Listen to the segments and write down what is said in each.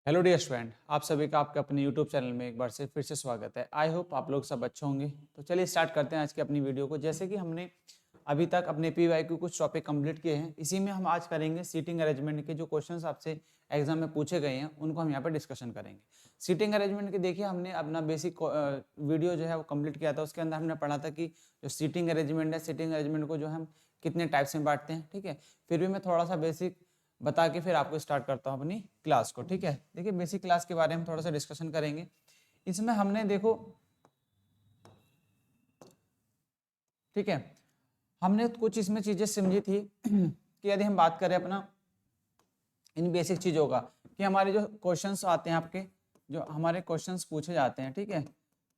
Hello dear student, आप सभी का आपके अपने यूट्यूब चैनल में एक बार से फिर से स्वागत है। आई होप आप लोग सब अच्छे होंगे। तो चलिए स्टार्ट करते हैं आज की अपनी वीडियो को। जैसे कि हमने अभी तक अपने पीवाईक्यू कुछ टॉपिक कंप्लीट किए हैं, इसी में हम आज करेंगे सीटिंग अरेंजमेंट के जो क्वेश्चंस आपसे एग्जाम में पूछे गए हैं उनको हम यहाँ पर डिस्कशन करेंगे। सीटिंग अरेंजमेंट के देखिए हमने अपना बेसिक वीडियो जो है वो कंप्लीट किया था। उसके अंदर हमने पढ़ा था कि जो सीटिंग अरेंजमेंट है, सीटिंग अरेंजमेंट को जो हम कितने टाइप्स में बांटते हैं। ठीक है, फिर भी मैं थोड़ा सा बेसिक बता के फिर आपको स्टार्ट करता हूँ अपनी क्लास को। ठीक है, देखिए बेसिक क्लास के बारे में थोड़ा सा डिस्कशन करेंगे। इसमें हमने देखो, ठीक है, हमने कुछ इसमें चीजें समझी थी कि यदि हम बात करें अपना इन बेसिक चीजों का कि हमारे जो क्वेश्चंस आते हैं, आपके जो हमारे क्वेश्चंस पूछे जाते हैं, ठीक है,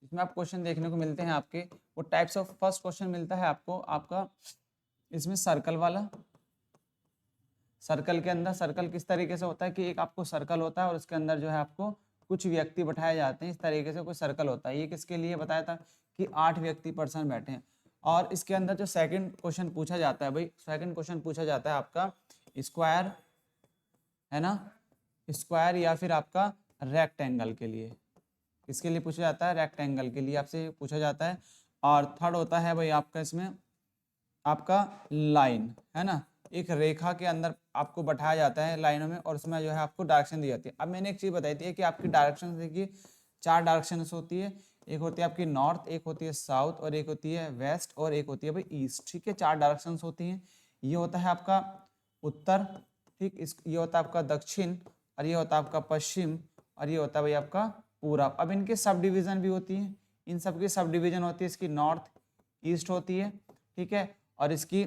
इसमें आप क्वेश्चन देखने को मिलते हैं आपके वो टाइप्स ऑफ। फर्स्ट क्वेश्चन मिलता है आपको आपका इसमें सर्कल वाला। सर्कल के अंदर सर्कल किस तरीके से होता है कि एक आपको सर्कल होता है और उसके अंदर जो है आपको कुछ व्यक्ति बैठाए जाते हैं। इस तरीके से कोई सर्कल होता है। ये किसके लिए बताया था कि 8 व्यक्ति पर्सन बैठे हैं। और इसके अंदर जो सेकंड क्वेश्चन पूछा जाता है, भाई सेकंड क्वेश्चन पूछा जाता है आपका स्क्वायर, है ना, स्क्वायर या फिर आपका रेक्टेंगल के लिए। किसके लिए पूछा जाता है? रेक्टेंगल के लिए आपसे पूछा जाता है। और थर्ड होता है भाई आपका इसमें आपका लाइन, है ना, एक रेखा के अंदर आपको बैठाया जाता है लाइनों में और उसमें जो है आपको डायरेक्शन दी जाती है। अब मैंने एक चीज बताई थी कि आपकी डायरेक्शन देखिए 4 डायरेक्शन होती है। एक होती है आपकी नॉर्थ, एक होती है साउथ, और एक होती है वेस्ट, और एक होती है भाई ईस्ट। ठीक है, 4 डायरेक्शन होती हैं। ये होता है आपका उत्तर, ठीक, इस ये होता है आपका दक्षिण, और ये होता है आपका पश्चिम, और ये होता है भाई आपका पूरब। अब इनके सब डिवीजन भी होती हैं। इन सब की सब डिवीजन होती है। इसकी नॉर्थ ईस्ट होती है, ठीक है, और इसकी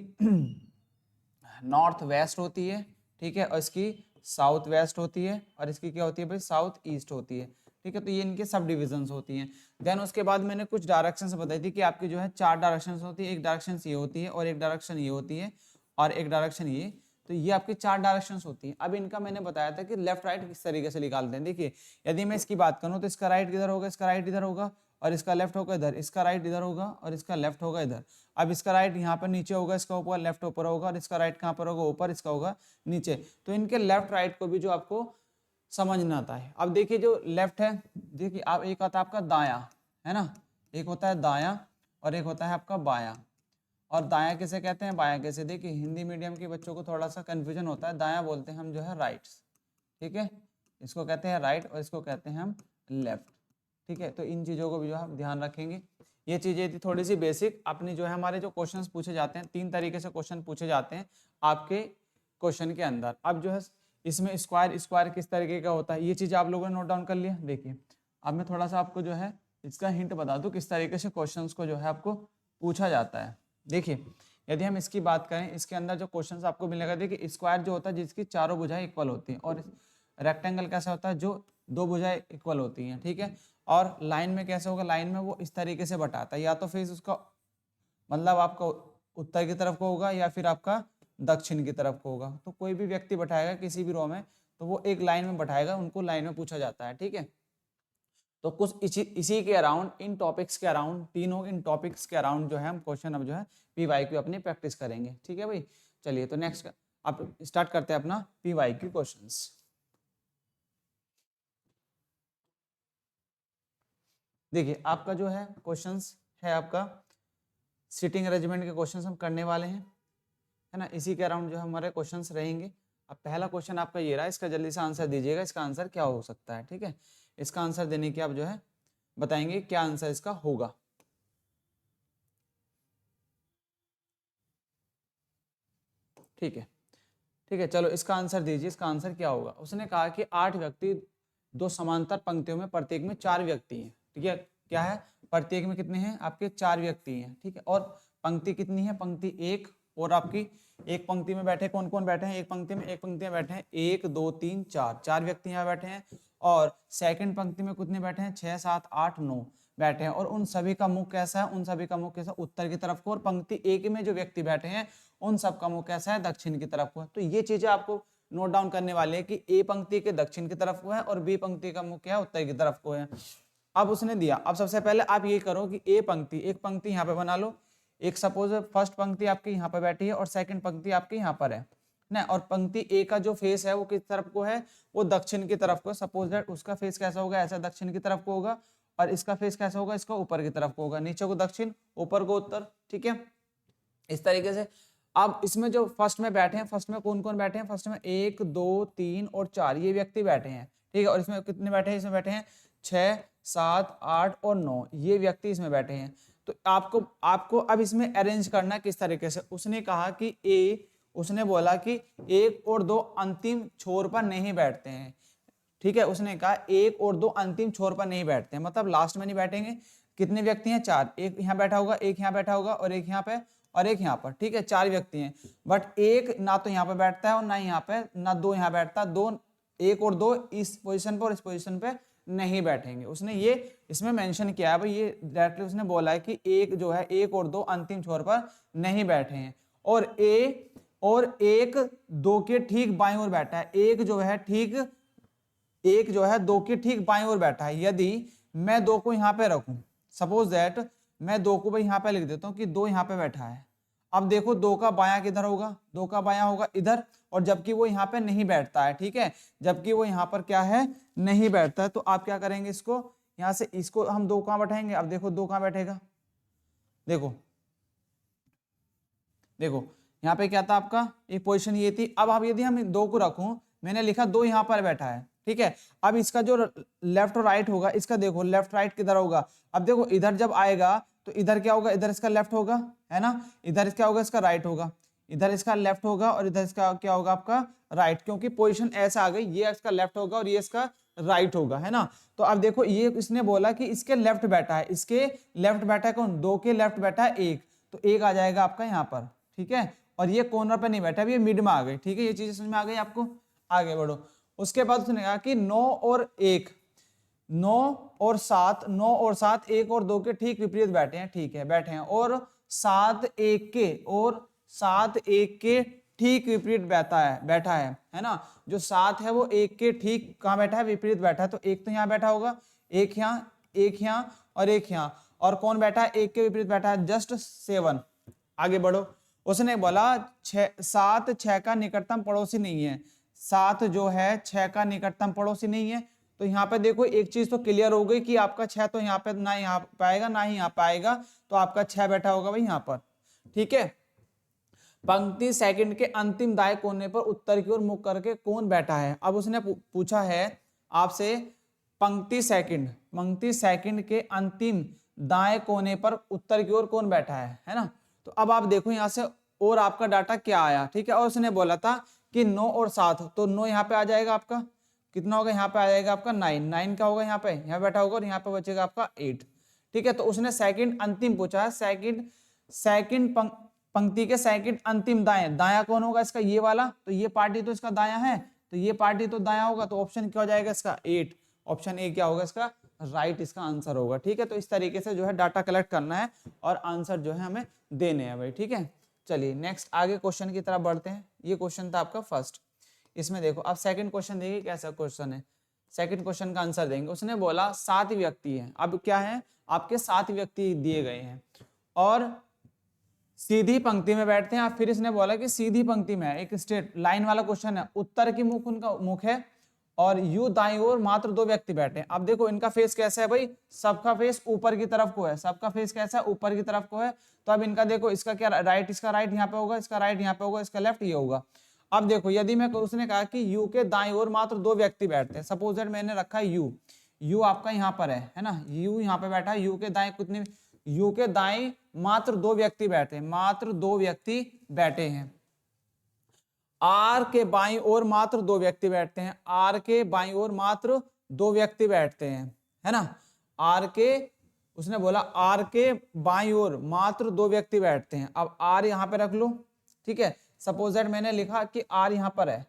नॉर्थ वेस्ट होती है, ठीक है, और इसकी साउथ वेस्ट होती है, और इसकी क्या होती है भाई साउथ ईस्ट होती है। ठीक है, तो ये इनके सब डिविजन्स होती हैं। देन उसके बाद मैंने कुछ डायरेक्शंस बताई थी कि आपकी जो है 4 डायरेक्शंस होती है। एक डायरेक्शन ये होती है, और एक डायरेक्शन ये होती है, और एक डायरेक्शन ये। तो ये आपकी 4 डायरेक्शंस होती हैं। अब इनका मैंने बताया था कि लेफ्ट राइट किस तरीके से निकालते हैं। देखिए यदि मैं इसकी बात करूं तो इसका राइट किधर होगा, इसका राइट इधर होगा, और इसका लेफ्ट होगा इधर, इसका राइट इधर होगा, और इसका लेफ्ट होगा इधर। अब इसका राइट यहाँ पर नीचे होगा, इसका ऊपर लेफ्ट ऊपर होगा, और इसका राइट कहाँ पर होगा, ऊपर, इसका होगा नीचे। तो इनके लेफ्ट राइट को भी जो आपको समझना आता है। अब देखिए जो लेफ्ट है, देखिए आप एक आता है आपका दाया, है ना, एक होता है दाया और एक होता है आपका बाया। और दाया किसे कहते हैं, बाया कैसे? देखिए हिंदी मीडियम के बच्चों को थोड़ा सा कंफ्यूजन होता है। दाया बोलते हैं हम जो है राइट, ठीक है, इसको कहते हैं राइट और इसको कहते हैं हम लेफ्ट। ठीक है, तो इन चीज़ों को भी जो हम ध्यान रखेंगे। ये चीज़ें थी थोड़ी सी बेसिक। अपनी जो है हमारे जो क्वेश्चंस पूछे जाते हैं, 3 तरीके से क्वेश्चन पूछे जाते हैं आपके क्वेश्चन के अंदर। अब जो है इसमें स्क्वायर, स्क्वायर किस तरीके का होता है, ये चीज़ आप लोगों ने नोट डाउन कर लिया। देखिए अब मैं थोड़ा सा आपको जो है इसका हिंट बता दूँ किस तरीके से क्वेश्चन को जो है आपको पूछा जाता है। देखिए यदि हम इसकी बात करें, इसके अंदर जो क्वेश्चन आपको मिलेगा, देखिए स्क्वायर जो होता है जिसकी चारों भुजाएं इक्वल होती हैं, और रेक्टेंगल कैसा होता है जो 2 भुजाएं इक्वल होती हैं। ठीक है, और लाइन में कैसे होगा, लाइन में वो इस तरीके से बटाता है, या तो फेस उसका मतलब आपका उत्तर की तरफ को होगा या फिर आपका दक्षिण की तरफ को होगा। तो कोई भी व्यक्ति बैठाएगा किसी भी रो में तो वो एक लाइन में बैठाएगा, उनको लाइन में पूछा जाता है। ठीक है, तो कुछ इसी के अराउंड, इन टॉपिक्स के अराउंड, तीनों इन टॉपिक्स के अराउंड जो है हम क्वेश्चन अब जो है पीवाईक्यू अपनी प्रैक्टिस करेंगे। ठीक है भाई, चलिए तो नेक्स्ट आप स्टार्ट करते हैं अपना पीवाईक्यू क्वेश्चंस। देखिए आपका जो है क्वेश्चंस है आपका सीटिंग अरेंजमेंट के क्वेश्चंस हम करने वाले हैं, है ना, इसी के अराउंड जो हमारे क्वेश्चंस रहेंगे। अब पहला क्वेश्चन आपका ये रहा, इसका जल्दी से आंसर दीजिएगा। इसका आंसर क्या हो सकता है? ठीक है, इसका आंसर देने की आप जो है बताएंगे क्या आंसर इसका होगा। ठीक है, ठीक है, चलो इसका आंसर दीजिए। इसका आंसर क्या होगा? उसने कहा कि 8 व्यक्ति 2 समांतर पंक्तियों में, प्रत्येक में 4 व्यक्ति हैं। ठीक है, क्या है, प्रत्येक में कितने हैं आपके 4 व्यक्ति हैं। ठीक है, और पंक्ति कितनी है, पंक्ति 1, और आपकी एक पंक्ति में बैठे कौन कौन बैठे हैं, एक पंक्ति में बैठे हैं 1 2 3 4, 4 व्यक्ति यहाँ बैठे हैं। और सेकंड पंक्ति में कितने बैठे हैं, 6 7 8 9 बैठे हैं। और उन सभी का मुख कैसा है, उन सभी का मुख कैसा, उत्तर की तरफ को। और पंक्ति 1 में जो व्यक्ति बैठे हैं उन सब का मुख कैसा है, दक्षिण की तरफ को है। तो ये चीजें आपको नोट डाउन करने वाले हैं कि ए पंक्ति के दक्षिण की तरफ को है और बी पंक्ति का मुख क्या है, उत्तर की तरफ को है। अब उसने दिया, अब सबसे पहले आप ये करो कि ए पंक्ति, एक पंक्ति यहाँ पे बना लो। एक सपोज फर्स्ट पंक्ति आपकी यहाँ पे बैठी है और सेकंड पंक्ति आपकी यहाँ पर है। ना, और पंक्ति ए का जो फेस है वो किस तरफ को है, वो दक्षिण की तरफ को। सपोज दैट उसका फेस कैसा होगा, ऐसा दक्षिण की तरफ को होगा, और इसका फेस कैसा होगा, इसका ऊपर की तरफ को होगा, नीचे को दक्षिण, ऊपर को उत्तर, ठीक है, इस तरीके से। अब इसमें जो फर्स्ट में बैठे हैं, फर्स्ट में कौन कौन बैठे हैं, फर्स्ट में 1 2 3 और 4 ये व्यक्ति बैठे हैं, ठीक है, और इसमें कितने बैठे हैं, इसमें बैठे हैं 6 7 8 और 9 ये व्यक्ति इसमें बैठे हैं। तो आपको अब इसमें अरेंज करना किस तरीके से। उसने कहा कि उसने बोला कि 1 और 2 अंतिम छोर पर नहीं बैठते हैं, ठीक है, उसने कहा 1 और 2 अंतिम छोर पर नहीं बैठते हैं, मतलब लास्ट में नहीं बैठेंगे। कितने व्यक्ति हैं, 4, एक यहाँ बैठा होगा, एक यहाँ बैठा होगा, और एक यहाँ पे, और एक यहाँ पर, ठीक है, 4 व्यक्ति हैं। बट एक ना तो यहाँ पे बैठता है और ना यहाँ पे, ना 2 यहाँ बैठता, 1 और 2 इस पोजीशन पर और इस पोजीशन पे नहीं बैठेंगे। उसने ये इसमें मेंशन किया है भाई, ये डायरेक्टली उसने बोला है कि एक जो है 1 और 2 अंतिम छोर पर नहीं बैठे हैं, और एक 2 के ठीक बाईं ओर बैठा है, एक जो है 2 के ठीक बाईं ओर बैठा है। यदि मैं 2 को यहाँ पे रखूं, सपोज दैट मैं 2 को भाई यहाँ पे लिख देता हूँ कि 2 यहाँ पे बैठा है। अब देखो 2 का बायां किधर होगा, 2 का बायां होगा इधर, और जबकि वो यहाँ पे नहीं बैठता है, ठीक है, जबकि वो यहाँ पर क्या है, नहीं बैठता है। तो आप क्या करेंगे, इसको यहाँ से इसको हम 2 कहाँ बैठाएंगे। अब देखो 2 कहाँ बैठेगा, देखो यहाँ पे क्या था आपका, एक पोजीशन ये थी। अब आप यदि हम 2 को रखूं, मैंने लिखा 2 यहाँ पर बैठा है, ठीक है, अब इसका जो लेफ्ट और राइट होगा, इसका देखो लेफ्ट राइट किधर होगा। अब देखो इधर जब आएगा तो इधर क्या होगा, इधर इसका लेफ्ट होगा, है ना, इधर क्या होगा, इसका राइट होगा, इधर इसका लेफ्ट होगा, और इधर इसका क्या होगा, आपका राइट, क्योंकि पोजीशन ऐसा आ गई, ये इसका लेफ्ट होगा और ये इसका राइट होगा, है ना। तो अब देखो ये इसने बोला कि इसके लेफ्ट बैठा है, इसके लेफ्ट बैठा है कौन, 2 के लेफ्ट बैठा है 1, तो 1 आ जाएगा आपका यहाँ पर, ठीक है, और ये कॉर्नर पे नहीं बैठा, ये मिड में आ गई, ठीक है, ये चीजें समझ में आ गई आपको, आगे बढ़ो। उसके बाद उसने कहा कि 9 और 1, 9 और 7, 9 और 7 1 और 2 के ठीक विपरीत बैठे हैं, ठीक है, बैठे हैं, और 7 1 के ठीक विपरीत बैठा है ना, जो 7 है वो 1 के ठीक कहाँ बैठा है, विपरीत बैठा है। तो एक तो यहाँ बैठा होगा, एक यहाँ और एक यहाँ, और कौन बैठा है, 1 के विपरीत बैठा है, जस्ट 7। आगे बढ़ो। उसने बोला 7 6 का निकटतम पड़ोसी नहीं है, 7 जो है 6 का निकटतम पड़ोसी नहीं है। तो यहाँ पे देखो एक चीज तो क्लियर हो गई कि आपका 6 तो यहाँ पे ना यहाँ पाएगा ना ही यहाँ पाएगा, तो आपका 6 बैठा होगा भाई यहाँ पर, ठीक है। पंक्ति सेकंड के अंतिम दाएं कोने पर उत्तर की ओर मुख करके कौन बैठा है। अब उसने पूछा है आपसे पंक्ति सेकंड के अंतिम दाएं कोने पर उत्तर की ओर कौन बैठा है ना। तो अब आप देखो यहाँ से और आपका डाटा क्या आया, ठीक है, और उसने बोला था कि 9 और 7, तो 9 यहाँ पे आ जाएगा, आपका कितना होगा, यहाँ पे आ जाएगा आपका 9 का होगा, यहाँ बैठा होगा, और यहाँ पे बचेगा आपका 8, ठीक है। तो उसने सेकंड अंतिम पूछा है, सेकंड पंक्ति के सेकंड अंतिम दाया कौन होगा, इसका ये वाला, तो ये पार्टी तो इसका दाया है, तो ये पार्टी तो दाया होगा, तो ऑप्शन क्या हो जाएगा इसका 8, ऑप्शन ए क्या होगा इसका राइट, इसका आंसर होगा, ठीक है। तो इस तरीके से जो है डाटा कलेक्ट करना है और आंसर जो है हमें देने हैं भाई, ठीक है। चलिए नेक्स्ट आगे क्वेश्चन की तरफ बढ़ते हैं। ये क्वेश्चन था आपका फर्स्ट, इसमें देखो अब सेकंड क्वेश्चन देखिए कैसा क्वेश्चन है। सेकंड क्वेश्चन का आंसर देंगे। उसने बोला 7 व्यक्ति हैं, अब क्या है आपके 7 व्यक्ति दिए गए हैं और सीधी पंक्ति में बैठते हैं। फिर इसने बोला कि सीधी पंक्ति में है, एक स्ट्रेट लाइन वाला क्वेश्चन है, उत्तर की मुख उनका मुख है और यू दाईं ओर मात्र 2 व्यक्ति बैठे हैं। अब देखो इनका फेस कैसा है भाई, सबका फेस ऊपर की तरफ को है, सबका फेस कैसा है ऊपर की तरफ को है। तो अब इनका देखो इसका क्या राइट, इसका राइट यहाँ पे होगा, इसका राइट यहाँ पे होगा, इसका लेफ्ट ये होगा। अब देखो यदि मैं उसने कहा कि यू के दाईं ओर मात्र 2 व्यक्ति बैठते हैं, सपोज दैट मैंने रखा है यू आपका यहाँ पर है ना, यू यहाँ पे बैठा है, यू के दाएं कितने, यू के दाएं मात्र 2 व्यक्ति बैठे हैं, मात्र 2 व्यक्ति बैठे हैं। आर के बाईं ओर मात्र 2 व्यक्ति बैठते हैं, आर के बाईं ओर मात्र 2 व्यक्ति बैठते हैं, है ना। आर के उसने बोला आर के बाईं ओर मात्र 2 व्यक्ति बैठते हैं। अब आर यहाँ पे रख लो, ठीक है, सपोज दैट मैंने लिखा कि आर यहाँ पर है,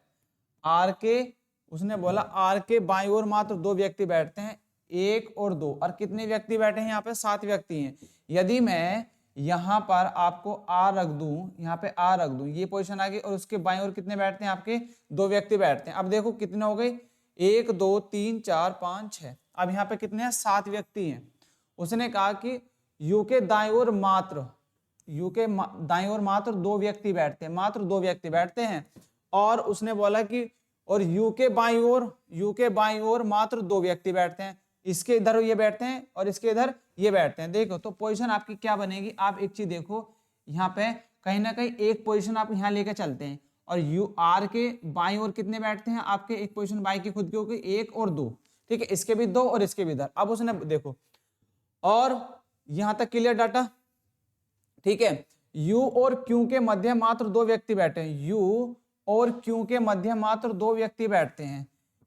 आर के उसने बोला आर के बाईं ओर मात्र 2 व्यक्ति बैठते हैं, 1 और 2, और कितने व्यक्ति बैठे हैं यहाँ पे 7 व्यक्ति हैं। यदि मैं यहाँ पर आपको आर रख दूं, यहाँ पे आर रख दूं, ये पोजीशन आ गई, और उसके बाईं ओर कितने बैठते हैं आपके 2 व्यक्ति बैठते हैं। अब देखो कितने हो गए 1 2 3 4 5 6, अब यहाँ पे कितने हैं 7 व्यक्ति हैं। उसने कहा कि यू के दाईं ओर मात्र 2 व्यक्ति बैठते हैं, मात्र 2 व्यक्ति बैठते हैं, और उसने बोला कि और यू के बाईं ओर मात्र 2 व्यक्ति बैठते हैं, इसके इधर ये बैठते हैं और इसके इधर ये बैठते हैं। देखो तो पोजीशन आपकी क्या बनेगी, आप एक चीज देखो, यहाँ पे कहीं ना कहीं एक पोजीशन आप यहाँ लेके चलते हैं और यू आर के बाईं ओर कितने बैठते हैं आपके, एक पोजीशन बाई की खुद की होगी 1 और 2, ठीक है, इसके भी 2 और इसके भी इधर। अब उसने देखो और यहां तक क्लियर डाटा, ठीक है। यू और क्यू के मध्य मात्र 2 व्यक्ति बैठे हैं, यू और क्यू के मध्य मात्र 2 व्यक्ति बैठते हैं,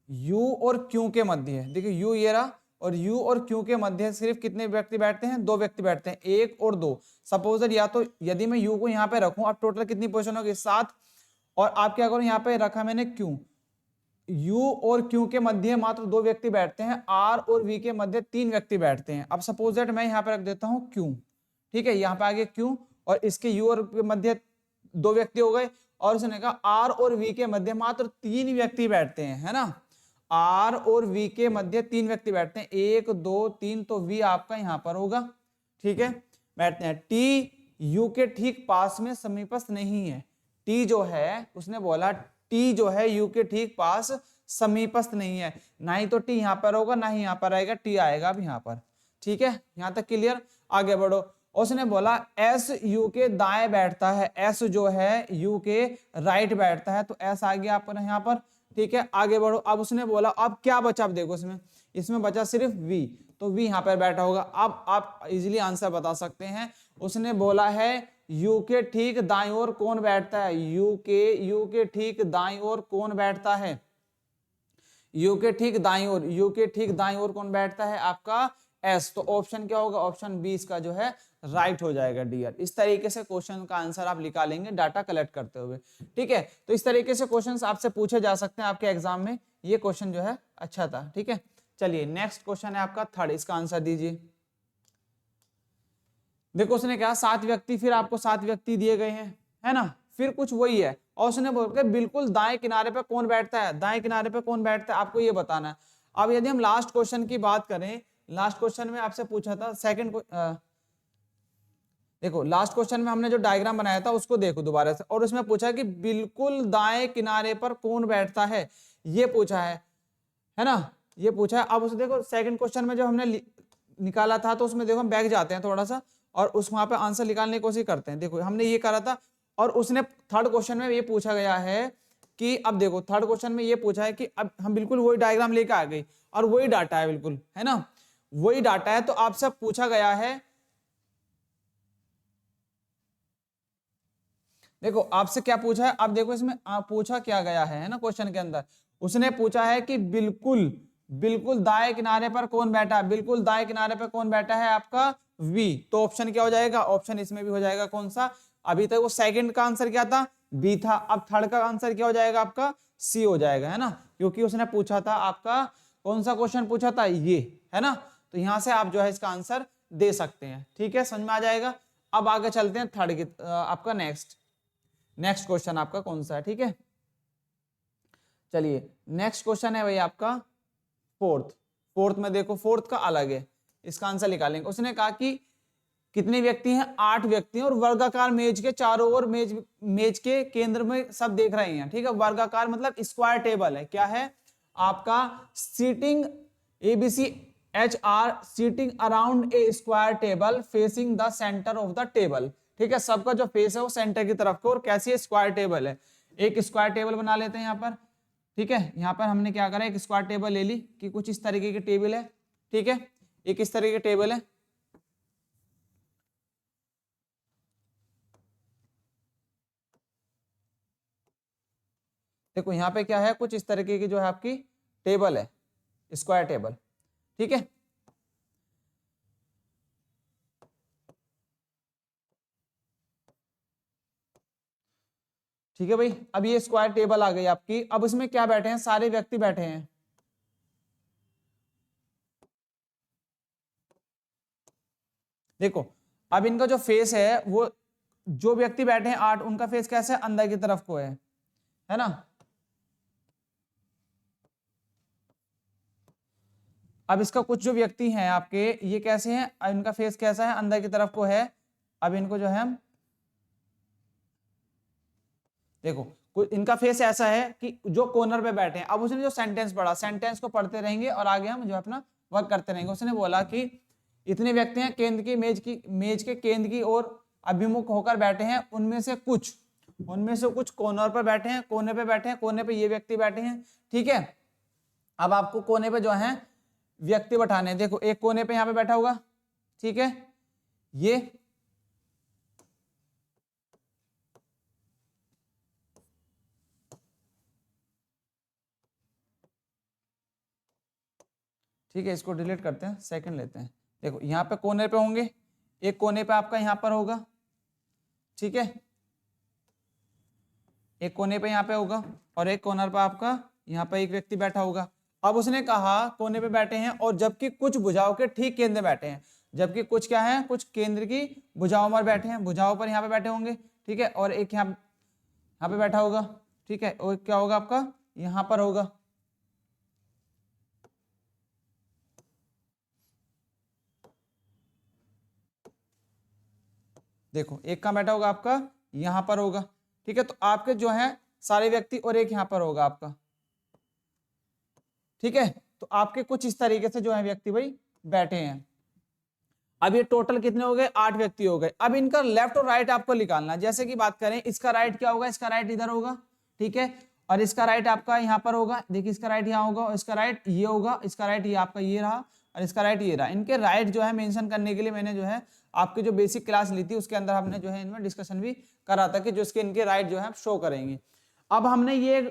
यू और क्यू के मध्य, देखिए यू ये रहा और यू और क्यू के मध्य सिर्फ कितने व्यक्ति बैठते हैं, 2 व्यक्ति बैठते हैं, 1 और 2। सपोज या तो यदि मैं यू को यहाँ पे रखूं, अब टोटल कितनी पोजीशन होगी 7, और आप क्या करो यहाँ पे रखा मैंने क्यू, यू और क्यू के मध्य मात्र 2 व्यक्ति बैठते हैं, आर और वी के मध्य 3 व्यक्ति बैठते हैं। अब सपोज दैट मैं यहाँ पे रख देता हूँ क्यू, ठीक है, यहाँ पे आगे क्यू और इसके यू और के मध्य 2 व्यक्ति हो गए, और उसने कहा आर और वी के मध्य मात्र 3 व्यक्ति बैठते हैं, है ना, आर और वी के मध्य 3 व्यक्ति बैठते हैं, 1 2 3, तो वी आपका यहाँ पर होगा, ठीक है, बैठते हैं। टी यू के ठीक पास में समीपस्थ नहीं है, टी जो है उसने बोला टी जो है यू के ठीक पास समीपस्थ नहीं है, ना ही तो टी यहाँ पर होगा ना ही यहाँ पर आएगा, टी आएगा अब यहाँ पर, ठीक है, यहाँ तक क्लियर। आगे बढ़ो, उसने बोला एस यू के दाएं बैठता है, एस जो है यू के राइट बैठता है, तो एस आ गया आपको यहाँ पर, ठीक है। आगे बढ़ो, अब उसने बोला अब क्या बचा, अब देखो इसमें बचा सिर्फ वी, तो वी यहाँ पर बैठा होगा। अब आप इजीली आंसर बता सकते हैं, उसने बोला है यू के ठीक दाईं ओर कौन बैठता है, यू के ठीक दाईं ओर कौन बैठता है, यू के ठीक दाईं ओर कौन बैठता है आपका एस, तो ऑप्शन क्या होगा, ऑप्शन बी इसका जो है राइट हो जाएगा डियर। इस तरीके से क्वेश्चन का आंसर आप निकालेंगे डाटा कलेक्ट करते हुए, ठीक है। तो इस तरीके से क्वेश्चंस आपसे पूछे जा सकते हैं आपके एग्जाम में, ये क्वेश्चन जो है अच्छा था, ठीक है। चलिए नेक्स्ट क्वेश्चन है आपका 3rd, इसका आंसर दीजिए। देखो उसने कहा 7 व्यक्ति, फिर आपको 7 व्यक्ति दिए गए हैं, है ना, फिर कुछ वही है, और उसने बोल के बिल्कुल दाएं किनारे पे कौन बैठता है, दाएं किनारे पे कौन बैठता है आपको ये बताना है। अब यदि हम लास्ट क्वेश्चन की बात करें, लास्ट क्वेश्चन में आपसे पूछा था देखो लास्ट क्वेश्चन में हमने जो डायग्राम बनाया था उसको देखो दोबारा से, और उसमें पूछा कि बिल्कुल दाएं किनारे पर कौन बैठता है, ये पूछा है ना, ये पूछा है। अब उसे देखो सेकंड क्वेश्चन में जो हमने निकाला था, तो उसमें देखो हम बैक जाते हैं थोड़ा सा और उस वहां पे आंसर निकालने की कोशिश करते हैं। देखो हमने ये करा था, और उसने 3rd क्वेश्चन में ये पूछा गया है कि अब देखो 3rd क्वेश्चन में ये पूछा है कि अब हम बिल्कुल वही डायग्राम लेकर आ गई और वही डाटा है, बिल्कुल है ना, वही डाटा है। तो आपसे पूछा गया है, देखो आपसे क्या पूछा है, अब देखो इसमें पूछा क्या गया है ना, क्वेश्चन के अंदर उसने पूछा है कि बिल्कुल दाएं किनारे पर कौन बैठा है, बिल्कुल दाएं किनारे पर कौन बैठा है आपका वी, तो ऑप्शन क्या हो जाएगा, ऑप्शन इसमें भी हो जाएगा कौन सा, अभी तक वो सेकंड का आंसर क्या था, बी था, अब 3rd का आंसर क्या हो जाएगा आपका, सी हो जाएगा, है ना, क्योंकि उसने पूछा था आपका कौन सा क्वेश्चन पूछा था, ये है ना, तो यहां से आप जो है इसका आंसर दे सकते हैं, ठीक है, समझ में आ जाएगा। अब आगे चलते हैं 3rd की, आपका नेक्स्ट क्वेश्चन आपका कौन सा है, ठीक है। चलिए नेक्स्ट क्वेश्चन है भाई आपका 4th में देखो 4th का अलग है, इसका आंसर निकालेंगे। उसने कहा कि कितने व्यक्ति हैं, 8 व्यक्ति हैं, और वर्गाकार मेज के चारों ओर मेज के केंद्र में सब देख रहे हैं, ठीक है, वर्गाकार मतलब स्क्वायर टेबल है, क्या है आपका seating ABCHR seating around a square table facing the centre of the table, ठीक है, सबका जो फेस है वो सेंटर की तरफ को, और कैसी स्क्वायर टेबल है, एक स्क्वायर टेबल बना लेते हैं यहाँ पर, ठीक है। यहाँ पर हमने क्या करा, एक स्क्वायर टेबल ले ली कि कुछ इस तरीके की टेबल है, ठीक है, एक इस तरीके की टेबल है, देखो यहाँ पे क्या है, कुछ इस तरीके की जो है आपकी टेबल है, स्क्वायर टेबल, ठीक है। ठीक है भाई, अब ये स्क्वायर टेबल आ गई आपकी, अब इसमें क्या बैठे हैं, सारे व्यक्ति बैठे हैं, देखो अब इनका जो फेस है वो जो व्यक्ति बैठे हैं 8, उनका फेस कैसे है, अंदर की तरफ को है ना। अब इसका कुछ जो व्यक्ति हैं आपके ये कैसे हैं, इनका फेस कैसा है, अंदर की तरफ को है। अब इनको जो है देखो इनका फेस ऐसा है कि जो कॉर्नर पे बैठे हैं। अब उसने जो सेंटेंस पढ़ा, सेंटेंस को पढ़ते रहेंगे और आगे हम जो अपना वर्क करते रहेंगे। उसने बोला कि इतने व्यक्ति हैं केंद्र की मेज के केंद्र की ओर अभिमुख होकर बैठे हैं, उनमें से कुछ कॉर्नर पर बैठे हैं, कोने पे बैठे हैं, कोने पे ये व्यक्ति बैठे हैं। ठीक है, अब आपको कोने पे जो है व्यक्ति बैठाने हैं। देखो एक कोने पे यहाँ पे बैठा होगा, ठीक है, ये ठीक है, इसको डिलीट करते हैं, सेकंड लेते हैं। देखो यहाँ पे कोने पे होंगे, एक कोने पे आपका यहाँ पर होगा, ठीक है, एक कोने पे यहाँ पे होगा और एक कोनर पे आपका यहाँ पे एक व्यक्ति बैठा होगा। अब उसने कहा कोने पे बैठे हैं और जबकि कुछ भुजाओं के ठीक केंद्र में बैठे हैं, जबकि कुछ क्या है, कुछ केंद्र की भुजाओं पर बैठे हैं, भुजाओं पर यहाँ पे बैठे होंगे, ठीक है, और एक यहाँ पे बैठा होगा, ठीक है, और क्या होगा आपका यहाँ पर होगा। देखो एक कहाँ बैठा होगा आपका, यहाँ पर होगा, ठीक है, तो आपके जो है सारे व्यक्ति और एक यहाँ पर होगा आपका, ठीक है, तो आपके कुछ इस तरीके से जो है व्यक्ति भाई बैठे हैं। अब ये टोटल कितने हो गए, 8 व्यक्ति हो गए। अब इनका लेफ्ट और राइट आपको निकालना है। जैसे कि बात करें, इसका राइट क्या होगा, इसका राइट इधर होगा, ठीक है, और इसका राइट आपका यहाँ पर होगा। देखिए इसका राइट यहाँ होगा और इसका राइट ये होगा, इसका राइट ये आपका ये रहा और इसका राइट ये रहा। इनके राइट जो है मेंशन करने के लिए मैंने जो है आपकी जो बेसिक क्लास ली थी उसके अंदर हमने जो है इनमें डिस्कशन भी करा था कि जो इसके इनके राइट जो है शो करेंगे। अब हमने ये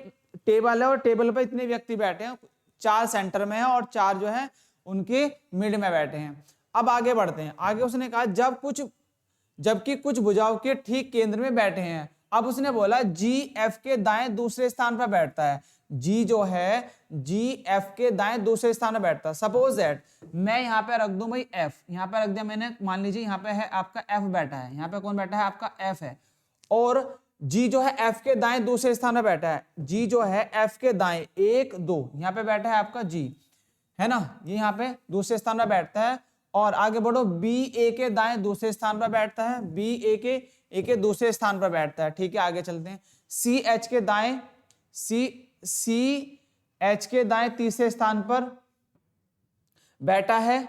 टेबल है और टेबल पर इतने व्यक्ति बैठे हैं, 4 सेंटर में है और 4 जो है उनके मिड में बैठे हैं। अब आगे बढ़ते हैं। आगे उसने कहा जबकि कुछ भुजाओं के ठीक केंद्र में बैठे हैं। अब उसने बोला जी एफ के दाएं दूसरे स्थान पर बैठता है। जी जो है जी एफ के दाएं दूसरे स्थान पर बैठता है। सपोज दैट मैं यहाँ पे रख दूं भाई एफ, यहाँ पे रख दिया मैंने, मान लीजिए यहाँ पे है आपका एफ बैठा है, यहाँ पे कौन बैठा है आपका एफ है, और जी जो है एफ के दाएं दूसरे स्थान पर बैठा है। जी जो है एफ के दाएं 1 2 यहाँ पे बैठा है आपका जी, है ना, ये यहाँ पे दूसरे स्थान पर बैठता है। और आगे बढ़ो, बी ए के दाएं दूसरे स्थान पर बैठता है, बी ए के दूसरे स्थान पर बैठता है, ठीक है। आगे चलते हैं, सी एच के दाएं तीसरे स्थान पर बैठा है,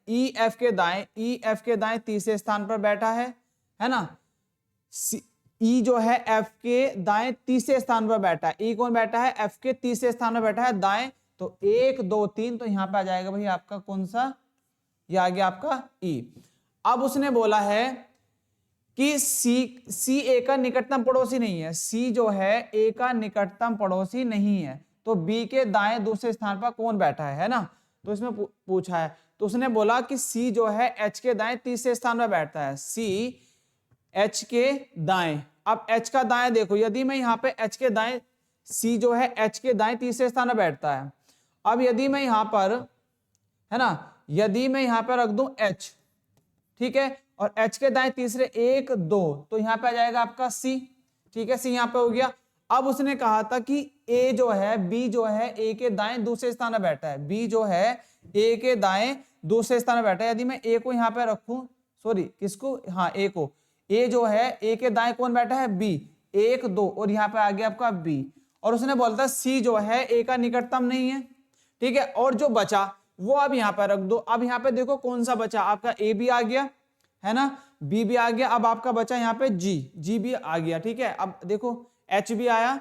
ई एफ के दाएं तीसरे स्थान पर बैठा है ना। ई जो है एफ के दाएं तीसरे स्थान पर बैठा है। ई कौन बैठा है, एफ के तीसरे स्थान पर बैठा है दाएं, तो 1 2 3, तो यहां पे आ जाएगा भाई आपका कौन सा, ये आ गया आपका ई। अब उसने बोला है कि सी ए का निकटतम पड़ोसी नहीं है, सी जो है ए का निकटतम पड़ोसी नहीं है, तो बी के दाएं दूसरे स्थान पर कौन बैठा है ना। तो इसमें पूछा है, तो उसने बोला कि सी जो है एच के दाएं तीसरे स्थान पर बैठता है, सी एच के दाएं। अब एच का दाएं देखो, यदि मैं यहाँ पे एच के दाएं, सी जो है एच के दाएं तीसरे स्थान पर बैठता है। अब यदि मैं यहां पर, है ना, यदि मैं यहां पर रख दूं एच, ठीक है, और एच के दाएं तीसरे 1 2, तो यहां पे आ जाएगा आपका सी, ठीक है, सी यहां पे हो गया। अब उसने कहा था कि ए जो है, बी जो है ए के दाएं दूसरे स्थान पर बैठा है, बी जो है ए के दाएं दूसरे स्थान पर बैठा है। यदि मैं ए को यहां पे रखूं, सॉरी किसको, हाँ ए को, ए जो है ए के दाएं कौन बैठा है, बी, 1 2, और यहां पे आ गया आपका बी। और उसने बोलता सी जो है ए का निकटतम नहीं है, ठीक है, और जो बचा वो अब यहां पर रख दो। अब यहां पे देखो कौन सा बचा, आपका ए भी आ गया, है ना, बी भी आ गया, अब आपका बचा यहाँ पे जी भी आ गया, ठीक है। अब देखो एच भी आया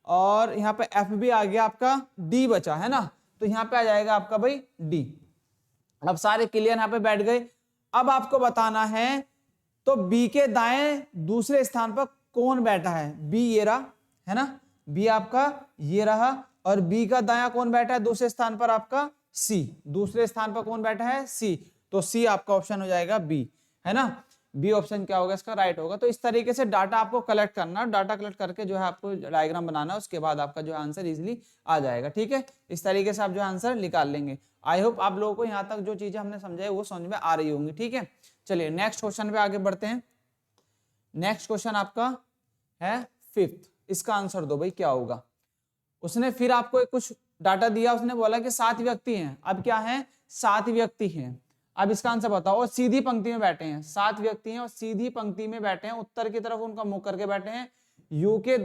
और यहाँ पे एफ भी आ गया, आपका डी बचा, है ना, तो यहाँ पे आ जाएगा आपका भाई डी। अब सारे क्लियर यहाँ पे बैठ गए। अब आपको बताना है तो बी के दाएं दूसरे स्थान पर कौन बैठा है, बी ये रहा, है ना, बी आपका ये रहा, और बी का दायां कौन बैठा है दूसरे स्थान पर, आपका सी, दूसरे स्थान पर कौन बैठा है, सी, तो सी आपका ऑप्शन हो जाएगा बी, है ना, बी ऑप्शन क्या होगा इसका, राइट होगा। तो इस तरीके से डाटा आपको कलेक्ट करना, डाटा कलेक्ट करके जो है आपको डायग्राम बनाना, उसके बाद आपका जो आंसर इजीली आ जाएगा, ठीक है। इस तरीके से आप जो आंसर निकाल लेंगे। आई होप आप लोगों को यहाँ तक जो चीजें हमने समझाई वो समझ में आ रही होंगी, ठीक है। चलिए नेक्स्ट क्वेश्चन पे आगे बढ़ते हैं। नेक्स्ट क्वेश्चन आपका है 5th, इसका आंसर दो भाई क्या होगा। उसने फिर आपको कुछ डाटा दिया, उसने बोला कि 7 व्यक्ति हैं। अब क्या है, 7 व्यक्ति हैं। अब इसका आंसर बताओ। और सीधी पंक्ति में बैठे हैं, 7 व्यक्ति हैं और सीधी पंक्ति में बैठे हैं, उत्तर की तरफ उनका मुख करके बैठे हैं। यू के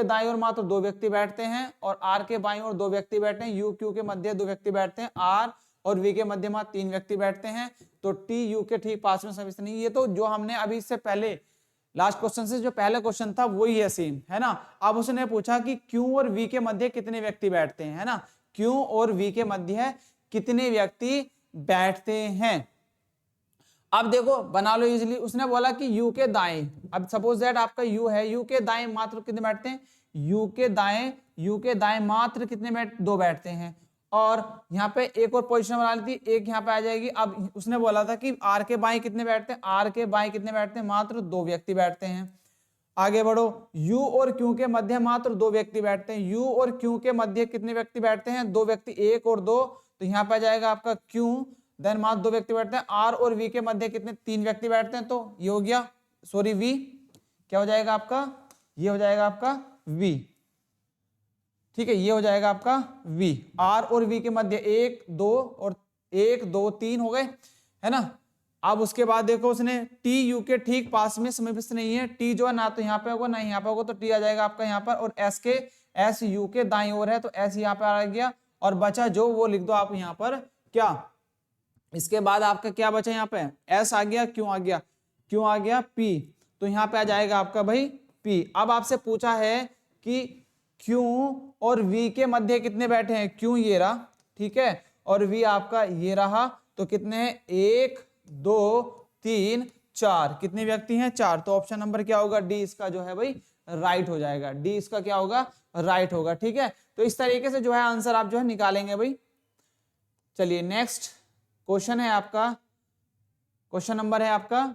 दाईं ओर मात्र 2 व्यक्ति बैठते हैं और आर के बाईं ओर 2 व्यक्ति बैठते हैं। यू क्यू के मध्य 2 व्यक्ति बैठते हैं, आर और वी के मध्य मात्र 3 व्यक्ति बैठते हैं। तो टी यू के ठीक पास में सभी नहीं। ये तो जो हमने अभी इससे पहले लास्ट क्वेश्चन से जो पहला क्वेश्चन था वही है, सेम है ना। अब उसने पूछा कि क्यू और वी के मध्य कितने व्यक्ति बैठते हैं, है ना। क्यू और वी के मध्य कितने व्यक्ति बैठते हैं। अब देखो बना लो इजीली। उसने बोला कि यू के दाएं, अब सपोज दैट आपका यू है, यू के दाएं मात्र कितने बैठते हैं, यू के दाएं मात्र कितने 2 बैठते हैं। और यहाँ पे एक और पोजीशन बना ली थी, एक यहाँ पे आ जाएगी। अब उसने बोला था कि आर के बाएं कितने बैठते हैं, आर के बाएं कितने बैठते हैं, मात्र 2 व्यक्ति बैठते हैं। आगे बढ़ो, यू और क्यू के मध्य मात्र 2 व्यक्ति बैठते हैं। यू और क्यू के मध्य कितने व्यक्ति बैठते हैं, 2 व्यक्ति, 1 और 2। तो यहाँ पे आ जाएगा आपका क्यू, देन मात्र 2 व्यक्ति बैठते हैं। आर और वी के मध्य कितने, 3 व्यक्ति बैठते हैं। तो ये हो गया, सॉरी वी क्या हो जाएगा आपका, ये हो जाएगा आपका वी, ठीक है, ये हो जाएगा आपका वी। आर और वी के मध्य 1 2 और 1 2 3 हो गए, है ना। अब उसके बाद देखो उसने टी यू के ठीक पास में समीपस्थ नहीं है। टी जो है ना तो यहाँ पे होगा ना यहाँ पे होगा, तो टी आ जाएगा आपका यहाँ पर। और एस यू के दाईं ओर है तो एस यहाँ पे आ गया। और बचा जो वो लिख दो आप यहाँ पर क्या, इसके बाद आपका क्या बचा यहाँ पे, एस आ गया, क्यों आ गया पी। तो यहाँ पे आ जाएगा आपका भाई पी। अब आपसे पूछा है कि क्यू और वी के मध्य कितने बैठे हैं, क्यू ये रहा, ठीक है, और वी आपका ये रहा। तो कितने हैं, 1 2 3 4, कितने व्यक्ति हैं, 4। तो ऑप्शन नंबर क्या होगा, डी इसका जो है भाई राइट हो जाएगा। डी इसका क्या होगा, राइट होगा, ठीक है। तो इस तरीके से जो है आंसर आप जो है निकालेंगे भाई। चलिए नेक्स्ट क्वेश्चन है आपका, क्वेश्चन नंबर है आपका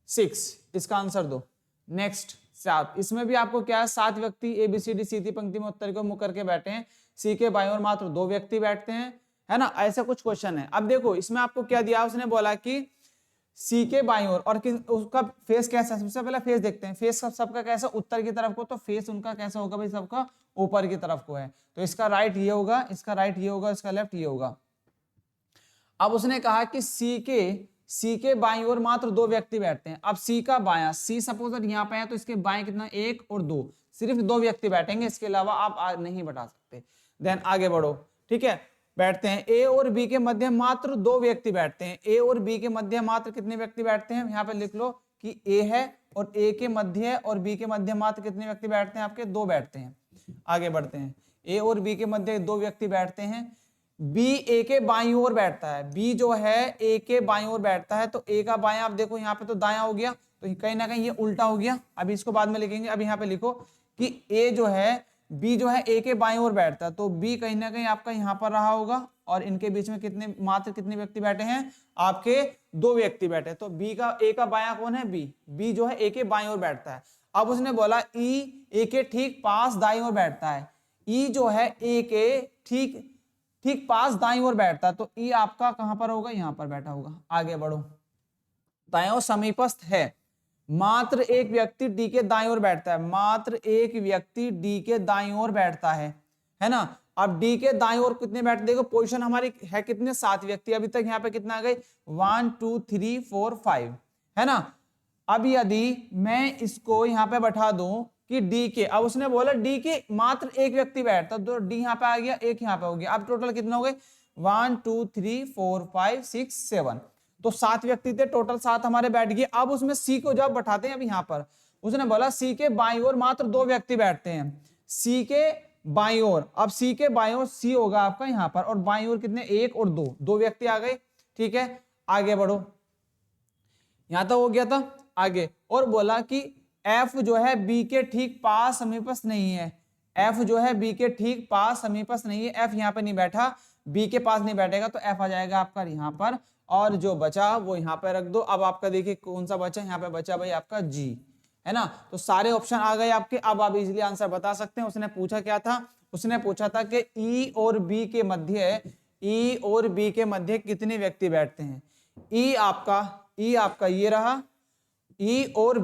6, इसका आंसर दो। नेक्स्ट 7, इसमें भी आपको क्या है, 7 व्यक्ति ए बी सी डी सीधी पंक्ति में उत्तर को मुख करके बैठे हैं। सी के बाईं ओर मात्र 2 व्यक्ति बैठते हैं, है ना। ऐसा कुछ क्वेश्चन है। अब देखो इसमें आपको क्या दिया, उसने बोला कि सी के बाईं ओर और उसका फेस कैसा है। सबसे पहले फेस देखते हैं, फेस सबका कैसा, उत्तर की तरफ को, तो फेस उनका कैसा होगा भाई, सबका ऊपर की तरफ को है। तो इसका राइट ये होगा, इसका राइट ये होगा, इसका लेफ्ट ये होगा। अब उसने कहा कि सी के बाईं ओर मात्र 2 व्यक्ति बैठते हैं। अब सी का बायां, सी सपोज यहाँ पे है तो इसके बाएं कितना, 1 और 2, सिर्फ 2 व्यक्ति बैठेंगे, इसके अलावा आप नहीं बैठा सकते। देन आगे बढ़ो, ठीक है, बैठते हैं। ए और बी के मध्य मात्र 2 व्यक्ति बैठते हैं। ए और बी के मध्य मात्र कितने व्यक्ति बैठते हैं, यहाँ पे लिख लो कि ए है और ए के मध्य है और बी के मध्य मात्र कितने व्यक्ति बैठते हैं, आपके 2 बैठते हैं। आगे बढ़ते हैं, ए और बी के मध्य 2 व्यक्ति बैठते हैं। बी ए के बाईं ओर बैठता है, बी जो है ए के बाईं ओर बैठता है। तो ए का बायां आप देखो यहाँ पे तो दायां हो गया, तो कहीं ना कहीं ये उल्टा हो गया। अभी इसको बाद में लिखेंगे, अब यहाँ पे लिखो कि ए जो है, बी जो है ए के बाईं ओर बैठता है, तो बी कहीं ना कहीं आपका यहाँ पर रहा होगा। और इनके बीच में कितने व्यक्ति बैठे हैं, आपके 2 व्यक्ति बैठे। तो बी का, ए का बायां कौन है, बी जो है ए के बाईं ओर बैठता है। अब उसने बोला ई ए के ठीक पास दाईं ओर बैठता है। ई जो है ए के ठीक पास दाईं ओर बैठता है, तो ई आपका कहां पर होगा, यहां पर बैठा होगा। आगे बढ़ो, दाईं ओर समीपस्थ है, मात्र एक व्यक्ति डी के दाईं ओर बैठता है, मात्र एक व्यक्ति डी के दाईं ओर बैठता है ना। अब डी के दाईं ओर कितने बैठते, देखो पोजीशन हमारी है कितने, 7 व्यक्ति। अभी तक यहाँ पे कितना आ गए, 1 2 3 4 5, है ना। अब यदि मैं इसको यहाँ पे बैठा दूं कि डी के, अब उसने बोला डी के मात्र एक व्यक्ति बैठता, तो डी यहाँ पे आ गया, एक यहाँ पे हो गया। अब टोटल कितना हो गए, 1 2 3 4 5 6 7, तो 7 व्यक्ति थे टोटल, 7 हमारे बैठ गए। अब उसमें सी को जब बैठाते हैं, अब यहाँ पर उसने बोला सी के बाईं ओर मात्र 2 व्यक्ति बैठते हैं, सी के बाईं ओर। अब सी के बाईं ओर सी होगा आपका यहाँ पर, और बाईं ओर कितने, 1 और 2 व्यक्ति आ गए, ठीक है। आगे बढ़ो, यहां तक हो गया था। आगे और बोला कि एफ जो है बी के ठीक पास समीपस्थ नहीं है, एफ जो है बी के ठीक पास समीपस्थ नहीं है। एफ यहाँ पे नहीं बैठा, बी के पास नहीं बैठेगा, तो एफ आ जाएगा आपका यहाँ पर, और जो बचा वो यहाँ पे रख दो। अब आपका देखिए कौन सा बचा, यहाँ पे बचा भाई आपका जी, है ना। तो सारे ऑप्शन आ गए आपके। अब आप इजीली आंसर बता सकते हैं। उसने पूछा क्या था, उसने पूछा था कि ई और बी के मध्य कितने व्यक्ति बैठते हैं। ई आपका ये रहा, ई और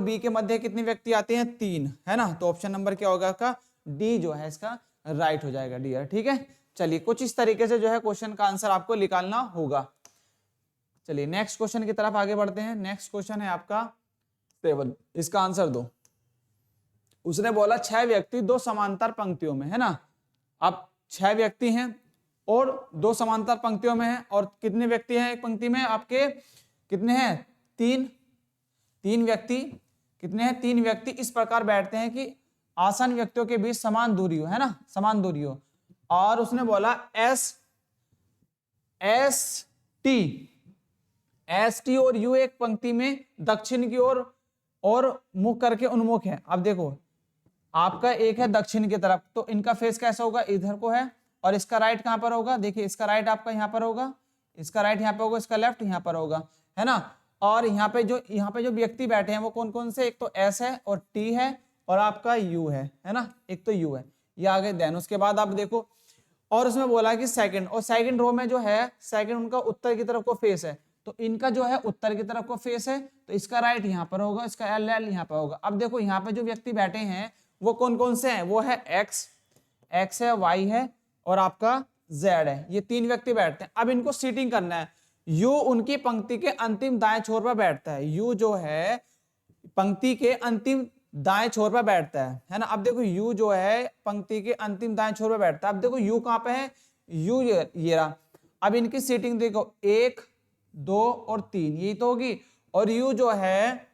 बी के मध्य कितने व्यक्ति आते हैं, 3, है ना। तो ऑप्शन नंबर क्या होगा आपका, डी जो है इसका राइट हो जाएगा, डी, ठीक है। चलिए कुछ इस तरीके से जो है क्वेश्चन का आंसर आपको निकालना होगा। चलिए नेक्स्ट क्वेश्चन की तरफ आगे बढ़ते हैं। नेक्स्ट क्वेश्चन है आपका 7, इसका आंसर दो। उसने बोला 6 व्यक्ति 2 समांतर पंक्तियों में, है ना। अब 6 व्यक्ति हैं और 2 समांतर पंक्तियों में हैं, और कितने व्यक्ति हैं एक पंक्ति में आपके, कितने हैं, 3 व्यक्ति। कितने हैं, 3 व्यक्ति इस प्रकार बैठते हैं कि आसन व्यक्तियों के बीच समान दूरी हो, है ना, समान दूरी हो। और उसने बोला एस टी और यू एक पंक्ति में दक्षिण की ओर और मुख करके उन्मुख है। अब देखो आपका एक है दक्षिण की तरफ, तो इनका फेस कैसा होगा, इधर को है, और इसका राइट कहां पर होगा, देखिए इसका राइट आपका यहां पर होगा, इसका राइट यहां पे होगा, इसका लेफ्ट यहां पर होगा, है ना। और यहाँ पे जो व्यक्ति बैठे हैं वो कौन कौन से, एक तो एस है और टी है और आपका यू है ना, एक तो यू है, ये आगे। देन उसके बाद आप देखो, और उसमें बोला कि सेकंड, और सेकंड रो में जो है सेकंड उनका उत्तर की तरफ को फेस है, तो इनका जो है उत्तर की तरफ को फेस है, तो इसका राइट यहाँ पर होगा, इसका एल यहाँ पर होगा। अब देखो यहाँ पे जो व्यक्ति बैठे हैं वो कौन कौन से हैं, वो है एक्स है, वाई है और आपका जेड है, ये 3 व्यक्ति बैठते हैं। अब इनको सीटिंग करना है। यू उनकी पंक्ति के अंतिम दाएं छोर पर बैठता है, यू जो है पंक्ति के अंतिम दाएं छोर पर बैठता है ना। अब देखो यू जो है पंक्ति के अंतिम दाएं छोर पर बैठता है। अब देखो यू कहां पे है, यू ये रहा। अब इनकी सीटिंग देखो 1 2 और 3, यही तो होगी। और यू जो है,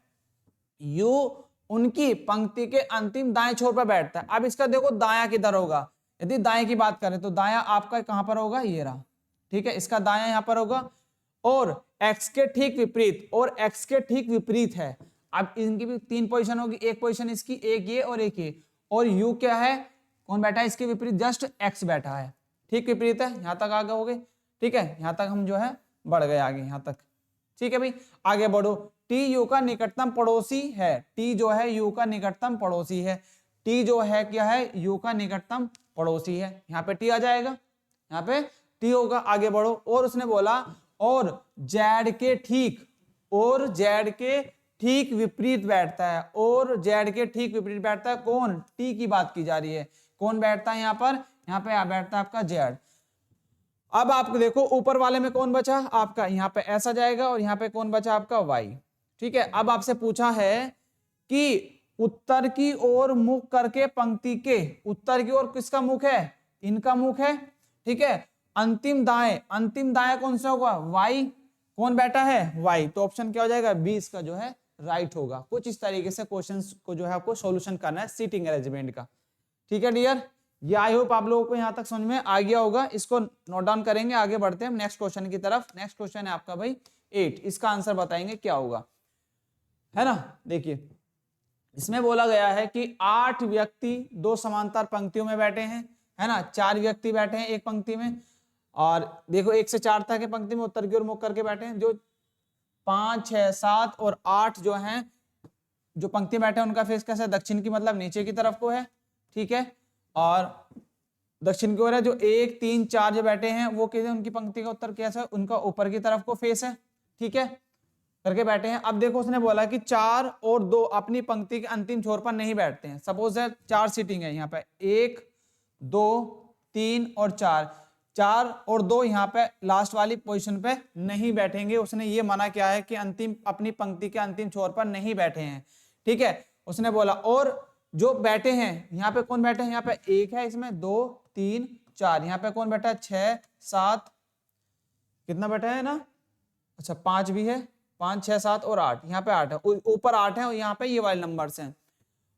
यू उनकी पंक्ति के अंतिम दाएं छोर पर बैठता है। अब इसका देखो दायां किधर होगा, यदि दाएं की बात करें तो दायां आपका कहां पर होगा, ये रहा, ठीक है, इसका दायां यहां पर होगा। और x के ठीक विपरीत, और x के ठीक विपरीत है। अब इनकी भी 3 पोजीशन होगी, एक पोजीशन इसकी, एक ये और एक ये। और u क्या है, कौन बैठा है इसके विपरीत, जस्ट x बैठा है, ठीक विपरीत है। यहां तक आगे हो गए, ठीक है, यहां तक हम जो है बढ़ गए आगे यहां तक, ठीक है भाई। आगे बढ़ो, t u का निकटतम पड़ोसी है, t जो है u का निकटतम पड़ोसी है, t जो है क्या है, u का निकटतम पड़ोसी है। यहाँ पे t आ जाएगा, यहाँ पे t होगा। आगे बढ़ो, और उसने बोला और z के ठीक विपरीत बैठता है, और z के ठीक विपरीत बैठता है कौन, t की बात की जा रही है, कौन बैठता है यहाँ पे बैठता है आपका z। अब आप देखो ऊपर वाले में कौन बचा आपका, यहाँ पे ऐसा जाएगा, और यहाँ पे कौन बचा आपका y, ठीक है। अब आपसे पूछा है कि उत्तर की ओर मुख करके पंक्ति के, उत्तर की ओर किसका मुख है, इनका मुख है, ठीक है। अंतिम दाएं कौन सा होगा, y, कौन बैठा है, y, तो ऑप्शन क्या हो जाएगा, 20 का जो है राइट होगा। कुछ इस तरीके से क्वेश्चंस को जो है आपको सॉल्यूशन करना है सीटिंग अरेंजमेंट का, ठीक है डियर। ये आई होप आप लोगों को यहां तक समझ में आ गया होगा। इसको नोट डाउन करेंगे, आगे बढ़ते हैं नेक्स्ट क्वेश्चन की तरफ। नेक्स्ट क्वेश्चन है आपका भाई 8, इसका आंसर बताएंगे क्या होगा, है ना। देखिए इसमें बोला गया है कि 8 व्यक्ति 2 समांतर पंक्तियों में बैठे हैं, है ना, 4 व्यक्ति बैठे हैं एक पंक्ति में, और देखो 1 से 4 तक के पंक्ति में उत्तर की ओर मुख करके बैठे हैं। जो 5 6 7 और 8 जो हैं, जो पंक्ति बैठे हैं उनका फेस कैसा है, दक्षिण की मतलब नीचे की तरफ को है, ठीक है। और दक्षिण की ओर है। जो 1 3 4 जो बैठे हैं वो कैसे, उनकी पंक्ति का उत्तर कैसा है, उनका ऊपर की तरफ को फेस है, ठीक है, करके बैठे हैं। अब देखो उसने बोला कि 4 और 2 अपनी पंक्ति के अंतिम छोर पर नहीं बैठते हैं। सपोज है 4 सीटिंग है यहाँ पे, 1 2 3 और 4 और 2 यहाँ पे लास्ट वाली पोजीशन पे नहीं बैठेंगे। उसने ये मना किया है कि अपनी पंक्ति के अंतिम छोर पर नहीं बैठे हैं, ठीक है। उसने बोला और जो बैठे हैं यहाँ पे कौन बैठे हैं, यहाँ पे 1 है, इसमें 2 3 4, यहाँ पे कौन बैठा है 6 7, कितना बैठा है ना, अच्छा 5 भी है, 5 6 7 और 8, यहाँ पे 8 है, ऊपर 8 है और यहाँ पे ये वाले नंबर्स हैं।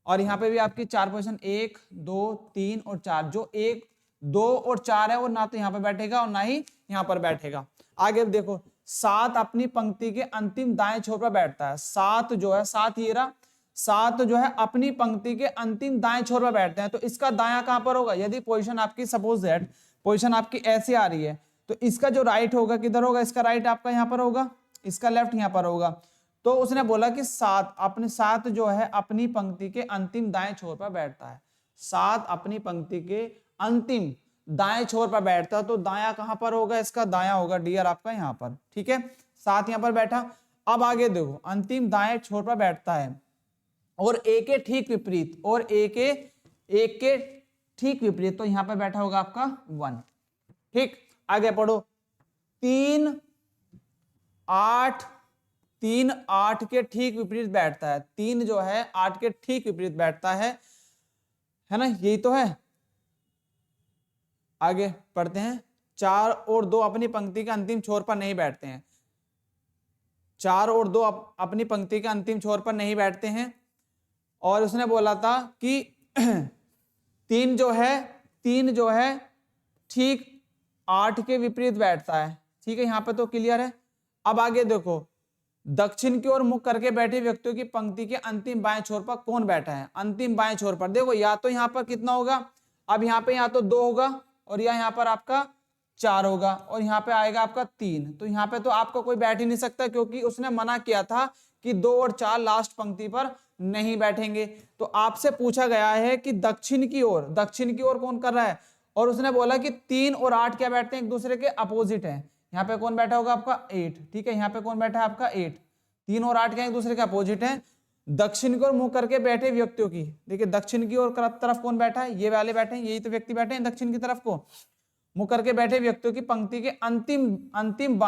और यहाँ पे भी आपकी 4 पोजीशन 1 2 3 और 4, जो 1 2 और 4 है वो ना तो यहाँ पे बैठेगा और ना ही यहाँ पर बैठेगा। आगे देखो 7 अपनी पंक्ति के अंतिम दाएं छोर पर बैठता है। 7 जो है, 7 ये रहा, 7 जो है अपनी पंक्ति के अंतिम दाएं छोर पर बैठते हैं। तो इसका दायां कहां पर होगा, यदि पोजीशन आपकी सपोज दैट पोजीशन आपकी ऐसे आ रही है तो इसका जो राइट होगा किधर होगा, इसका राइट आपका यहाँ पर होगा, इसका लेफ्ट यहाँ पर होगा। तो उसने बोला कि 7 जो है अपनी पंक्ति के अंतिम दाएं छोर पर बैठता है। 7 अपनी पंक्ति के अंतिम दाएं छोर पर बैठता है, तो दायां कहां पर होगा, इसका दायां होगा डियर आपका यहाँ पर, ठीक है। 7 यहाँ पर बैठा। अब आगे देखो अंतिम दाएं छोर पर बैठता है और एक के ठीक विपरीत, और एक के ठीक विपरीत, तो यहाँ पर बैठा होगा आपका 1, ठीक, आगे पढ़ो। 3 8 3 8 के ठीक विपरीत बैठता है। 3 जो है 8 के ठीक विपरीत बैठता है ना, यही तो है। आगे पढ़ते हैं। 4 और 2 अपनी पंक्ति के अंतिम छोर पर नहीं बैठते हैं। 4 और 2 अपनी पंक्ति के अंतिम छोर पर नहीं बैठते हैं। और उसने बोला था कि 3 जो है ठीक 8 के विपरीत बैठता है। ठीक है, यहां पे तो क्लियर है। अब आगे देखो, दक्षिण की ओर मुख करके बैठे व्यक्तियों की पंक्ति के अंतिम बाएं छोर पर कौन बैठा है? अंतिम बाएं छोर पर देखो, या तो यहाँ पर कितना होगा, अब यहाँ पे या तो 2 होगा और या यहाँ पर आपका 4 होगा और यहाँ पे आएगा आपका 3। तो यहाँ पे तो आपका कोई बैठ ही नहीं सकता, क्योंकि उसने मना किया था कि 2 और 4 लास्ट पंक्ति पर नहीं बैठेंगे। तो आपसे पूछा गया है कि दक्षिण की ओर कौन कर रहा है, और उसने बोला कि 3 और 8 क्या बैठते हैं? एक दूसरे के अपोजिट है। यहाँ पे कौन बैठा होगा? आपका 8। ठीक है, यहाँ पे कौन बैठा है? आपका 8। 3 और 8 क्या एक दूसरे के अपोजिट है। दक्षिण की ओर मुंह करके बैठे व्यक्तियों की, देखिए दक्षिण की ओर तरफ कौन बैठा है? ये वाले बैठे हैं, यही तो व्यक्ति बैठे हैं दक्षिण की तरफ को। मुंह करके बैठे व्यक्तियों की पंक्ति के अंतिम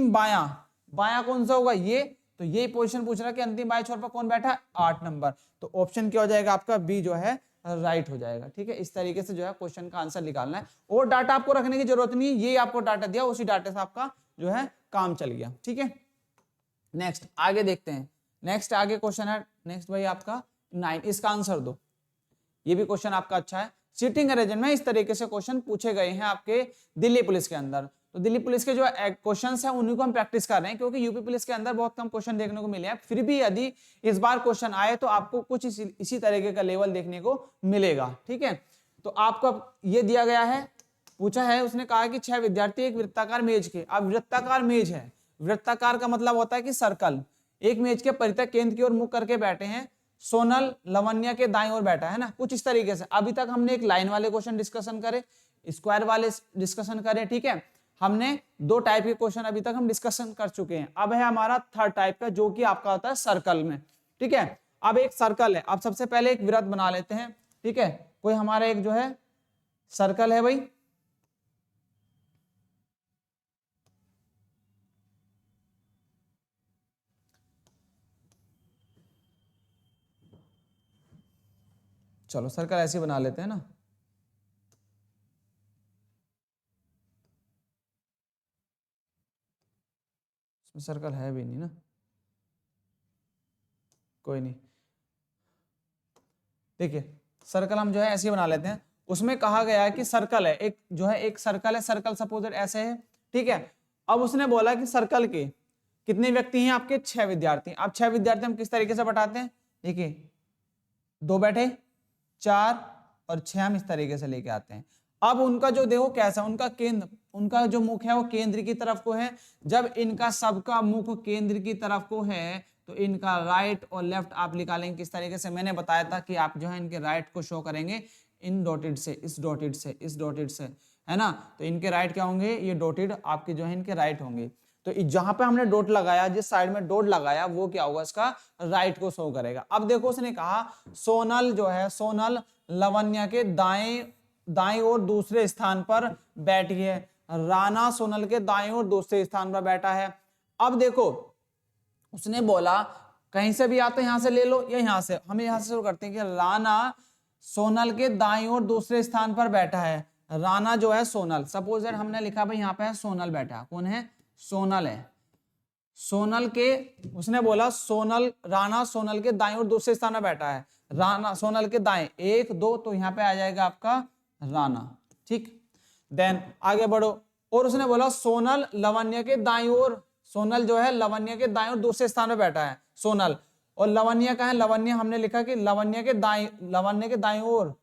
बायां कौन सा होगा? ये। तो यही पोजीशन पूछ रहा है कि अंतिम बाएं छोर पर कौन बैठा है? 8 नंबर। तो ऑप्शन क्या हो जाएगा आपका? बी जो है राइट हो जाएगा। ठीक है, इस तरीके से जो है क्वेश्चन का आंसर निकालना है। और डाटा आपको रखने की जरूरत नहीं है, ये आपको डाटा दिया, उसी डाटा से आपका जो है काम चल गया। ठीक है, नेक्स्ट आगे देखते हैं। नेक्स्ट आगे क्वेश्चन है, नेक्स्ट भाई आपका 9, इसका आंसर दो। ये भी क्वेश्चन आपका अच्छा है। सीटिंग अरेंजमेंट में इस तरीके से क्वेश्चन पूछे गए हैं आपके दिल्ली पुलिस के अंदर। तो दिल्ली पुलिस के जो क्वेश्चंस हैं उन्हीं को हम प्रैक्टिस कर रहे हैं, क्योंकि यूपी पुलिस के अंदर बहुत कम क्वेश्चन देखने को मिले हैं। फिर भी यदि इस बार क्वेश्चन आए तो आपको कुछ इसी तरीके का लेवल देखने को मिलेगा। ठीक है, तो आपको ये दिया गया है, पूछा है, उसने कहा कि 6 विद्यार्थी एक वृत्ताकार मेज के, अब वृत्ताकार मेज है, वृत्ताकार का मतलब होता है कि सर्कल, एक मेज के परितः केंद्र की ओर मुख करके बैठे हैं। सोनल लवन्या के दाईं ओर बैठा है ना, कुछ इस तरीके से। अभी तक हमने एक लाइन वाले क्वेश्चन डिस्कशन करे, स्क्वायर वाले डिस्कशन करे। ठीक है, हमने 2 टाइप के क्वेश्चन अभी तक हम डिस्कशन कर चुके हैं। अब है हमारा 3rd टाइप का, जो कि आपका होता है सर्कल में। ठीक है, अब एक सर्कल है, अब सबसे पहले एक वृत्त बना लेते हैं। ठीक है, कोई हमारा एक जो है सर्कल है भाई, चलो सर्कल ऐसे बना लेते हैं ना। इसमें सर्कल है भी नहीं ना, कोई नहीं। देखिए सर्कल हम जो है ऐसे बना लेते हैं। उसमें कहा गया है कि सर्कल है, एक जो है एक सर्कल है, सर्कल सपोजर ऐसे है। ठीक है, अब उसने बोला कि सर्कल के कितने व्यक्ति हैं? आपके 6 विद्यार्थी। अब 6 विद्यार्थी हम किस तरीके से बैठाते हैं? देखिए 2 बैठे, 4 और 6 हम इस तरीके से लेके आते हैं। अब उनका जो देखो कैसा, उनका केंद्र, उनका जो मुख है वो केंद्र की तरफ को है। जब इनका सबका मुख केंद्र की तरफ को है तो इनका राइट और लेफ्ट आप निकालेंगे किस तरीके से? मैंने बताया था कि आप जो है इनके राइट को शो करेंगे इन डॉटेड से, इस डॉटेड से, इस डॉटेड से, है ना। तो इनके राइट क्या होंगे? ये डॉटेड आपके जो है इनके राइट होंगे। तो जहां पे हमने डॉट लगाया, जिस साइड में डॉट लगाया वो क्या होगा? इसका राइट को शो करेगा। अब देखो उसने कहा सोनल जो है, सोनल लवन्या के दाएं और दूसरे स्थान पर बैठी है। राणा सोनल के दाएं और दूसरे स्थान पर बैठा है। अब देखो उसने बोला कहीं से भी या तो यहां से ले लो या यहां से, हम यहां से शुरू करते हैं कि राणा सोनल के दाएं और दूसरे स्थान पर बैठा है। राणा जो है सोनल, सपोज दैट हमने लिखा भाई यहाँ पे है सोनल बैठा, कौन है? सोनल है। सोनल के, उसने बोला सोनल, राणा सोनल के दाएं और दूसरे स्थान पर बैठा है। राणा सोनल के दाएं 1 2, तो यहाँ पे आ जाएगा आपका राणा। ठीक, देन आगे बढ़ो। और उसने बोला सोनल लवन्या के दाएं ओर, सोनल जो है लवन्या के दाएं और दूसरे स्थान पर बैठा है सोनल। और लवन्या का है, लवन्या हमने लिखा कि लवन्या के दाएं ओर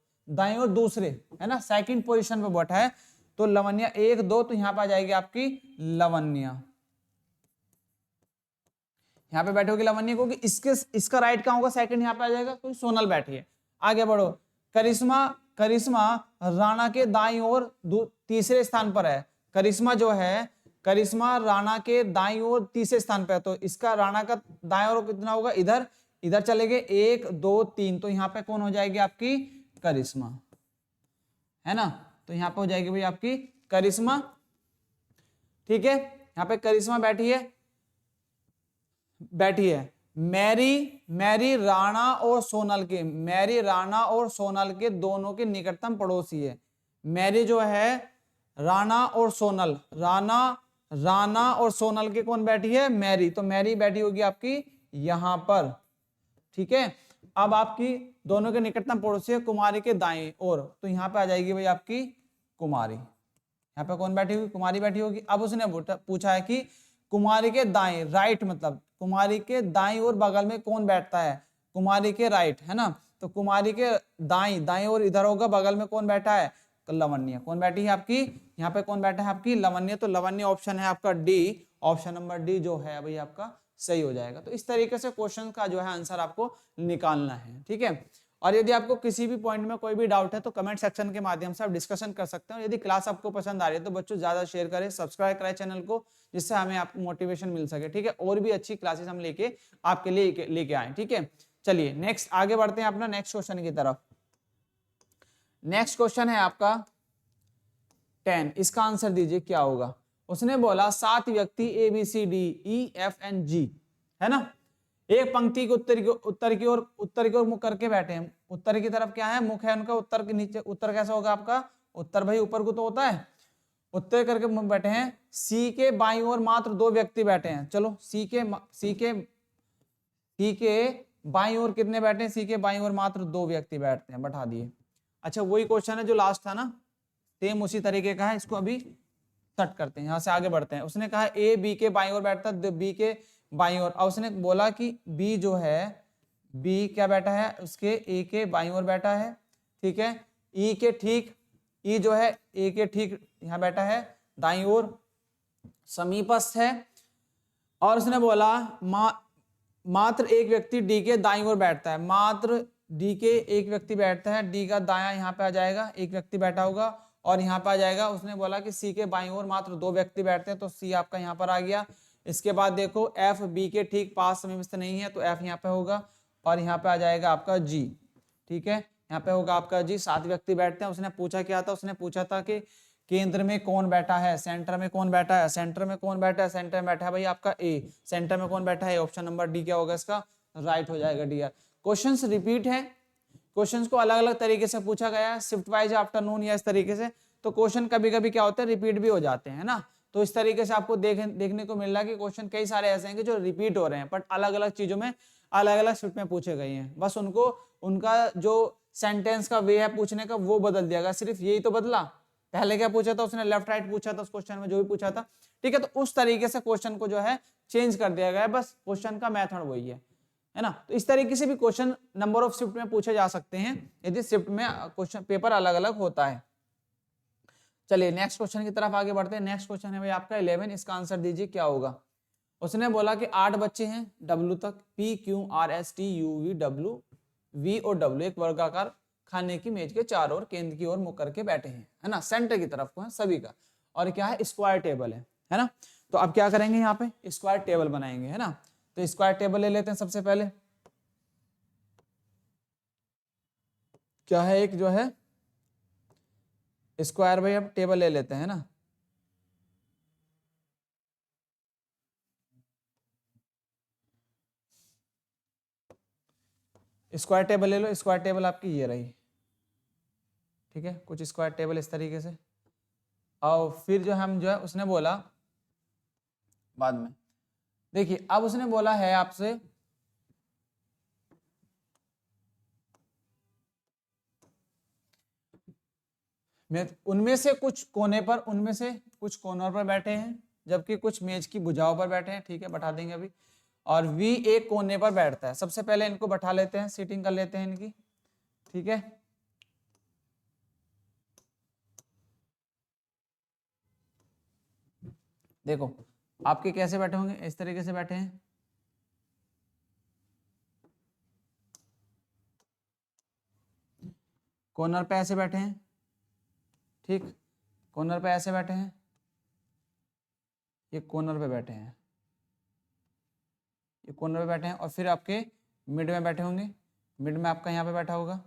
दूसरे, है ना, सेकंड पोजीशन पे बैठा है। तो लवन्या 1 2, तो यहां पर आ जाएगी आपकी लवन्या, यहाँ पे बैठे होगी लवन्या, क्योंकि इसका राइट कहां होगा? सेकंड यहाँ पे आ जाएगा, तो सोनल बैठी है। आगे बढ़ो। करिश्मा राणा के दाईं ओर तीसरे स्थान पर है। करिश्मा राणा के दाईं ओर तीसरे स्थान पर है। तो इसका राणा का दाईं ओर कितना होगा? इधर चले गए 1 2 3, तो यहाँ पे कौन हो जाएगी? आपकी करिश्मा, है ना। तो यहाँ पे हो जाएगी भाई आपकी करिश्मा, ठीक है, यहाँ पे करिश्मा बैठी है, मैरी राणा और सोनल के, मैरी राणा और सोनल के दोनों के निकटतम पड़ोसी है। मैरी जो है राणा और सोनल, राणा और सोनल के कौन बैठी है? मैरी, तो मैरी बैठी होगी आपकी यहां पर, ठीक है। अब आपकी दोनों के निकटतम पड़ोसी है कुमारी के दाएं ओर, तो यहां पे आ जाएगी भाई आपकी कुमारी, यहाँ पे कौन बैठी होगी? कुमारी बैठी होगी। अब उसने पूछा है कि कुमारी के दाएं, राइट मतलब कुमारी के दाएं और बगल में कौन बैठता है? कुमारी के राइट, है ना, तो कुमारी के दाएं और इधर होगा, बगल में कौन बैठा है? लवण्य। कौन बैठी है आपकी? यहाँ पे कौन बैठा है आपकी? लवण्य। तो लवण्य ऑप्शन है आपका डी, ऑप्शन नंबर डी जो है भाई आपका सही हो जाएगा। तो इस तरीके से क्वेश्चन का जो है आंसर आपको निकालना है, ठीक है। और यदि आपको किसी भी पॉइंट में कोई भी डाउट है तो कमेंट सेक्शन के माध्यम से आप डिस्कशन कर सकते हैं। यदि क्लास आपको पसंद आ रही है तो बच्चों ज्यादा शेयर करें, सब्सक्राइब करें चैनल को, जिससे हमें आपको मोटिवेशन मिल सके, ठीक है। और भी अच्छी क्लासेस हम लेके आपके लिए लेके आए, ठीक है। चलिए नेक्स्ट आगे बढ़ते हैं अपना नेक्स्ट क्वेश्चन की तरफ। नेक्स्ट क्वेश्चन है आपका 10, इसका आंसर दीजिए क्या होगा। उसने बोला 7 व्यक्ति A B C D E F N G, है ना, एक पंक्ति के उत्तर की ओर मुख करके बैठे हैं। उत्तर की तरफ क्या है? मुख है उनका। उत्तर के नीचे, उत्तर कैसा होगा आपका? उत्तर भाई ऊपर को तो होता है, उत्तर करके मुख बैठे हैं। सी के बाईं ओर मात्र 2 व्यक्ति बैठे हैं। चलो सी के बाईं ओर कितने बैठे हैं? सी के बाईं ओर मात्र 2 व्यक्ति बैठते हैं, बैठा दिए। अच्छा वही क्वेश्चन है जो लास्ट था ना, सेम उसी तरीके का है। इसको अभी कट करते हैं, यहां से आगे बढ़ते हैं। उसने कहा ए बी के बाईं ओर बैठता है, बी के बाईं ओर। और उसने बोला कि बी जो है, बी क्या बैठा है? उसके ए के बाईं ओर बैठा है, ठीक है। ई के ठीक, ई जो है ए के ठीक यहां बैठा है, दाईं ओर समीपस्थ है। और उसने बोला मात्र एक व्यक्ति डी के दाईं ओर बैठता है। मात्र डी के एक व्यक्ति बैठता है, डी का दायां यहाँ पे आ जाएगा, एक व्यक्ति बैठा होगा और यहाँ पे आ जाएगा। उसने बोला कि सी के बाईं ओर मात्र 2 व्यक्ति बैठते हैं, तो सी आपका यहाँ पर आ गया। इसके बाद देखो एफ बी के ठीक पास समीपस्थ नहीं है, तो एफ यहाँ पे होगा और यहाँ पे आ जाएगा आपका जी, ठीक है। यहाँ पे होगा आपका जी। 7 व्यक्ति बैठते हैं। उसने पूछा क्या था? उसने पूछा था कि केंद्र में कौन बैठा है, सेंटर में कौन बैठा है, सेंटर में कौन बैठा है? सेंटर में बैठा है भाई आपका ए। सेंटर में कौन बैठा है? ऑप्शन नंबर डी क्या होगा इसका? राइट हो जाएगा डी। क्वेश्चंस रिपीट है, क्वेश्चंस को अलग अलग तरीके से पूछा गया है, शिफ्ट वाइज आफ्टरनून या इस तरीके से। तो क्वेश्चन कभी कभी क्या होता है, रिपीट भी हो जाते हैं ना। तो इस तरीके से आपको देखने को मिल रहा है कि क्वेश्चन कई सारे ऐसे हैं कि जो रिपीट हो रहे हैं, बट अलग अलग चीजों में अलग अलग शिफ्ट में पूछे गए हैं। बस उनको उनका जो सेंटेंस का वे है पूछने का वो बदल दिया गया, सिर्फ यही तो बदला। पहले क्या पूछा था उसने? लेफ्ट राइट पूछा था उस क्वेश्चन में, जो भी पूछा था, ठीक है। तो उस तरीके से क्वेश्चन को जो है चेंज कर दिया गया है, बस क्वेश्चन का मेथड वही है ना। तो इस तरीके से भी क्वेश्चन नंबर ऑफ शिफ्ट में पूछे जा सकते हैं, यदि शिफ्ट में क्वेश्चन पेपर अलग अलग होता है। चलिए नेक्स्ट क्वेश्चन की तरफ आगे बढ़ते हैं। नेक्स्ट क्वेश्चन है भाई आपका 11, इसका आंसर दीजिए क्या होगा। उसने बोला कि 8 बच्चे हैं W तक, P Q R S T U V W V और W एक वर्गाकार खाने की मेज के चारों ओर केंद्र की ओर मुख करके बैठे हैं, है ना, सेंटर की तरफ को है सभी का। और क्या है? स्क्वायर टेबल है ना। तो अब क्या करेंगे? यहाँ पे स्क्वायर टेबल बनाएंगे, है ना। तो स्क्वायर टेबल ले लेते हैं। सबसे पहले क्या है? एक जो है स्क्वायर भाई, अब टेबल ले लेते हैं ना। स्क्वायर टेबल ले लो। स्क्वायर टेबल आपकी ये रही, ठीक है, कुछ स्क्वायर टेबल इस तरीके से। और फिर जो हम जो है उसने बोला बाद में, देखिए अब उसने बोला है आपसे उनमें से कुछ कोनों पर बैठे हैं, जबकि कुछ मेज की भुजाओं पर बैठे हैं, ठीक है, बैठा देंगे अभी। और वी एक कोने पर बैठता है। सबसे पहले इनको बैठा लेते हैं, सीटिंग कर लेते हैं इनकी, ठीक है। देखो आपके कैसे बैठे होंगे? इस तरीके से बैठे हैं, कॉर्नर पे ऐसे बैठे हैं, ठीक, कॉर्नर पे ऐसे बैठे हैं, ये कॉर्नर पे बैठे हैं, ये कॉर्नर पे बैठे हैं। और फिर आपके मिड में बैठे होंगे, मिड में आपका यहाँ पे बैठा होगा,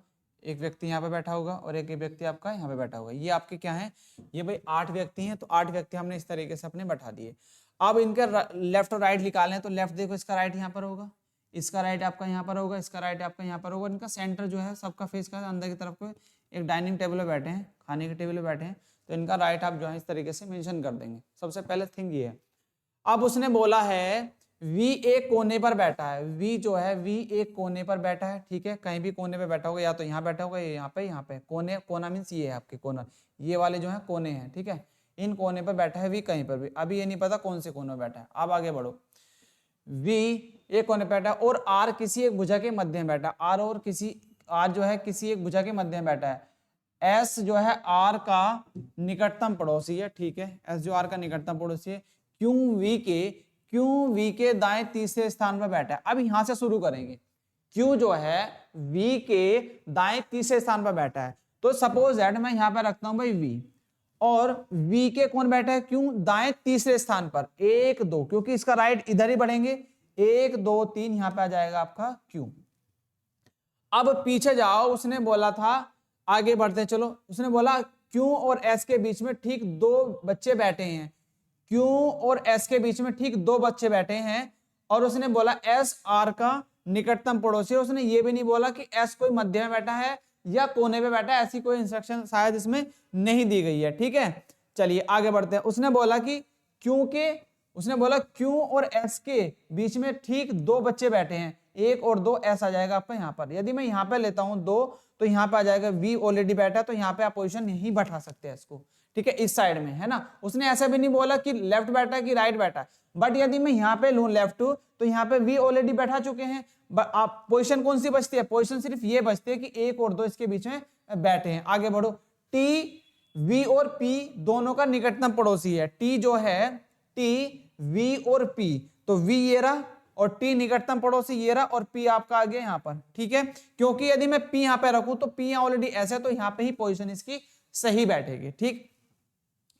एक व्यक्ति यहाँ पे बैठा होगा और एक व्यक्ति आपका यहाँ पे बैठा होगा। ये आपके क्या है, ये भाई 8 व्यक्ति हैं, तो 8 व्यक्ति हमने इस तरीके से अपने बैठा दिए। अब इनके लेफ्ट और राइट निकालने हैं, तो लेफ्ट देखो इसका राइट यहाँ पर होगा, इसका राइट आपका यहाँ पर होगा, इसका राइट आपका यहाँ पर होगा। इनका सेंटर जो है सबका फेस का अंदर की तरफ को एक डाइनिंग टेबल पे बैठे हैं, खाने के टेबल पे बैठे हैं, तो इनका राइट आप जो है इस तरीके से मेंशन कर देंगे। सबसे पहले थिंग ये है। अब उसने बोला है V एक कोने पर बैठा है, V जो है V एक कोने पर बैठा है, ठीक है, कहीं भी कोने पे बैठा होगा, या तो यहाँ बैठा होगा या यहाँ पे कोने, कोना मीन्स ये है आपके कोना, ये वाले जो है कोने हैं, ठीक है, इन कोने पर बैठा है V कहीं पर भी। अभी ये नहीं पता कौन से कोने में बैठा है। अब आगे बढ़ो, V एक कोने पर बैठा है और R किसी एक भुजा के मध्य में बैठा है, R जो है किसी एक भुजा के मध्य में बैठा है। S जो है R का निकटतम पड़ोसी है, ठीक है, S जो R का निकटतम पड़ोसी है। क्यों V के दाएं तीसरे स्थान पर बैठा है। अब यहां से शुरू करेंगे। Q जो है V के दाएं तीसरे स्थान पर बैठा है, तो सपोज दैट मैं यहां पर रखता हूं भाई V, और V के कौन बैठा है, क्यों दाएं तीसरे स्थान पर 1 2, क्योंकि इसका राइट इधर ही बढ़ेंगे, 1 2 3 यहां पे आ जाएगा आपका Q। अब पीछे जाओ, उसने बोला था, आगे बढ़ते चलो, उसने बोला Q और S के बीच में ठीक 2 बच्चे बैठे हैं, Q और S के बीच में ठीक 2 बच्चे बैठे हैं, और उसने बोला S R का निकटतम पड़ोसी है। उसने ये भी नहीं बोला कि S कोई मध्य में बैठा है या कोने पे बैठा है, ऐसी कोई इंस्ट्रक्शन शायद इसमें नहीं दी गई है, ठीक है। चलिए आगे बढ़ते हैं। उसने बोला Q और S के बीच में ठीक 2 बच्चे बैठे हैं, 1 और 2, S आ जाएगा आपका यहाँ पर। यदि मैं यहाँ पे लेता हूँ 2, तो यहाँ पे आ जाएगा V ऑलरेडी बैठा है, तो यहाँ पे आप पोजीशन नहीं बैठा सकते हैं इसको, ठीक है, इस साइड में, है ना। उसने ऐसा भी नहीं बोला कि लेफ्ट बैठा है कि राइट बैठा है, बट यदि मैं यहाँ पे लूं लेफ्ट, तो यहाँ पे V ऑलरेडी बैठा चुके हैं। आप पोजीशन कौन सी बचती है, पोजीशन सिर्फ ये बचती है कि 1 और 2 इसके बीच में बैठे हैं। आगे बढ़ो, T V और P दोनों का निकटतम पड़ोसी है। T जो है T V और P, तो V ये रहा और T निकटतम पड़ोसी ये रहा, और P आपका आ गया यहाँ पर, ठीक है, क्योंकि यदि मैं P यहाँ पे रखूं तो P यहाँ ऑलरेडी ऐसे है, तो यहाँ पे ही पोजीशन इसकी सही बैठेगी, ठीक,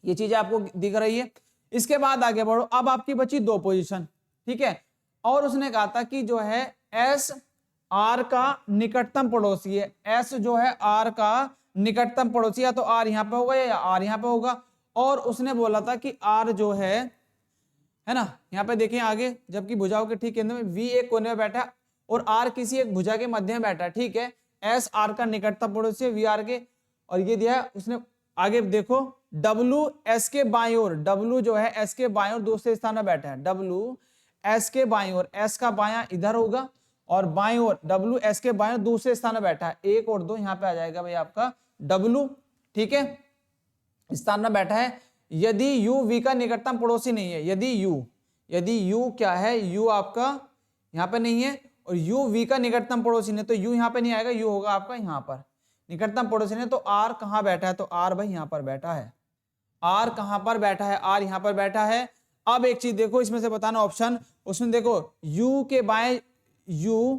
ये चीजें आपको दिख रही है। इसके बाद आगे बढ़ो, अब आपकी बची 2 पोजीशन, ठीक है, और उसने कहा था कि जो है S R का निकटतम पड़ोसी है, S जो है R का निकटतम पड़ोसी, या तो R यहाँ पे होगा या R यहाँ पे होगा। और उसने बोला था कि R जो है ना, यहाँ पे देखें आगे, जबकि भुजाओं के ठीक केंद्र में V एक कोने में बैठा है और R किसी एक भुजा के मध्य में बैठा है, ठीक है, S R का निकटतम पड़ोसी है V R के, और ये दिया है उसने। आगे देखो, W S के बाईं ओर, W जो है S के बाईं ओर दूसरे स्थान पर बैठा है, W S के बाईं ओर, S का बायां इधर होगा और बाईं ओर W S के बाईं ओर दूसरे स्थान पर बैठा है, 1 और 2 यहाँ पे आ जाएगा भाई आपका W, ठीक है, स्थान में बैठा है। यदि U V का निकटतम पड़ोसी नहीं है, यदि U क्या है, U आपका यहाँ पे नहीं है और U V का निकटतम पड़ोसी नहीं, तो U यहाँ पे नहीं आएगा, U होगा आपका यहाँ पर, निकटतम पड़ोसी ने। तो R कहाँ बैठा है, तो R भाई यहाँ पर बैठा है, R कहाँ पर बैठा है, R यहाँ पर बैठा है। अब एक चीज देखो, इसमें से बताना ऑप्शन, उसमें देखो U के बाएं, U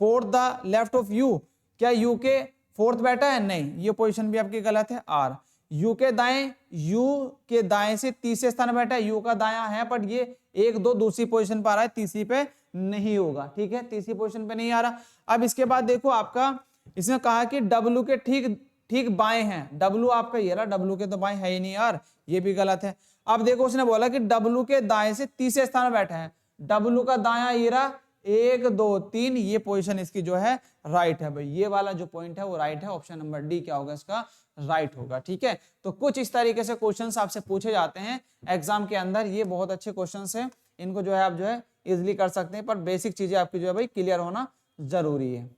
fourth the left of U, क्या U के फोर्थ बैठा है, नहीं, ये पोजीशन भी आपकी गलत है। R U के दाएं से तीसरे स्थान पर बैठा है, U का दायां है, बट ये 1 2 दूसरी पोजीशन पर आ रहा है, तीसरी पे नहीं होगा, ठीक है, तीसरी पोजीशन पे नहीं आ रहा। अब इसके बाद देखो आपका, इसने कहा कि W के ठीक बाएं हैं, W आपका ये रहा, W के तो बाएं है ही नहीं यार, ये भी गलत है। अब देखो उसने बोला कि W के दाएं से तीसरे स्थान पर बैठा है, W का दायां ये रहा, 1 2 3, ये पोजीशन इसकी जो है राइट है भाई, ये वाला जो पॉइंट है वो राइट है, ऑप्शन नंबर डी क्या होगा इसका, राइट होगा, ठीक है। तो कुछ इस तरीके से क्वेश्चंस आपसे पूछे जाते हैं एग्जाम के अंदर, ये बहुत अच्छे क्वेश्चंस हैं, इनको जो है आप जो है इजिली कर सकते हैं, पर बेसिक चीजें आपकी जो है भाई क्लियर होना जरूरी है।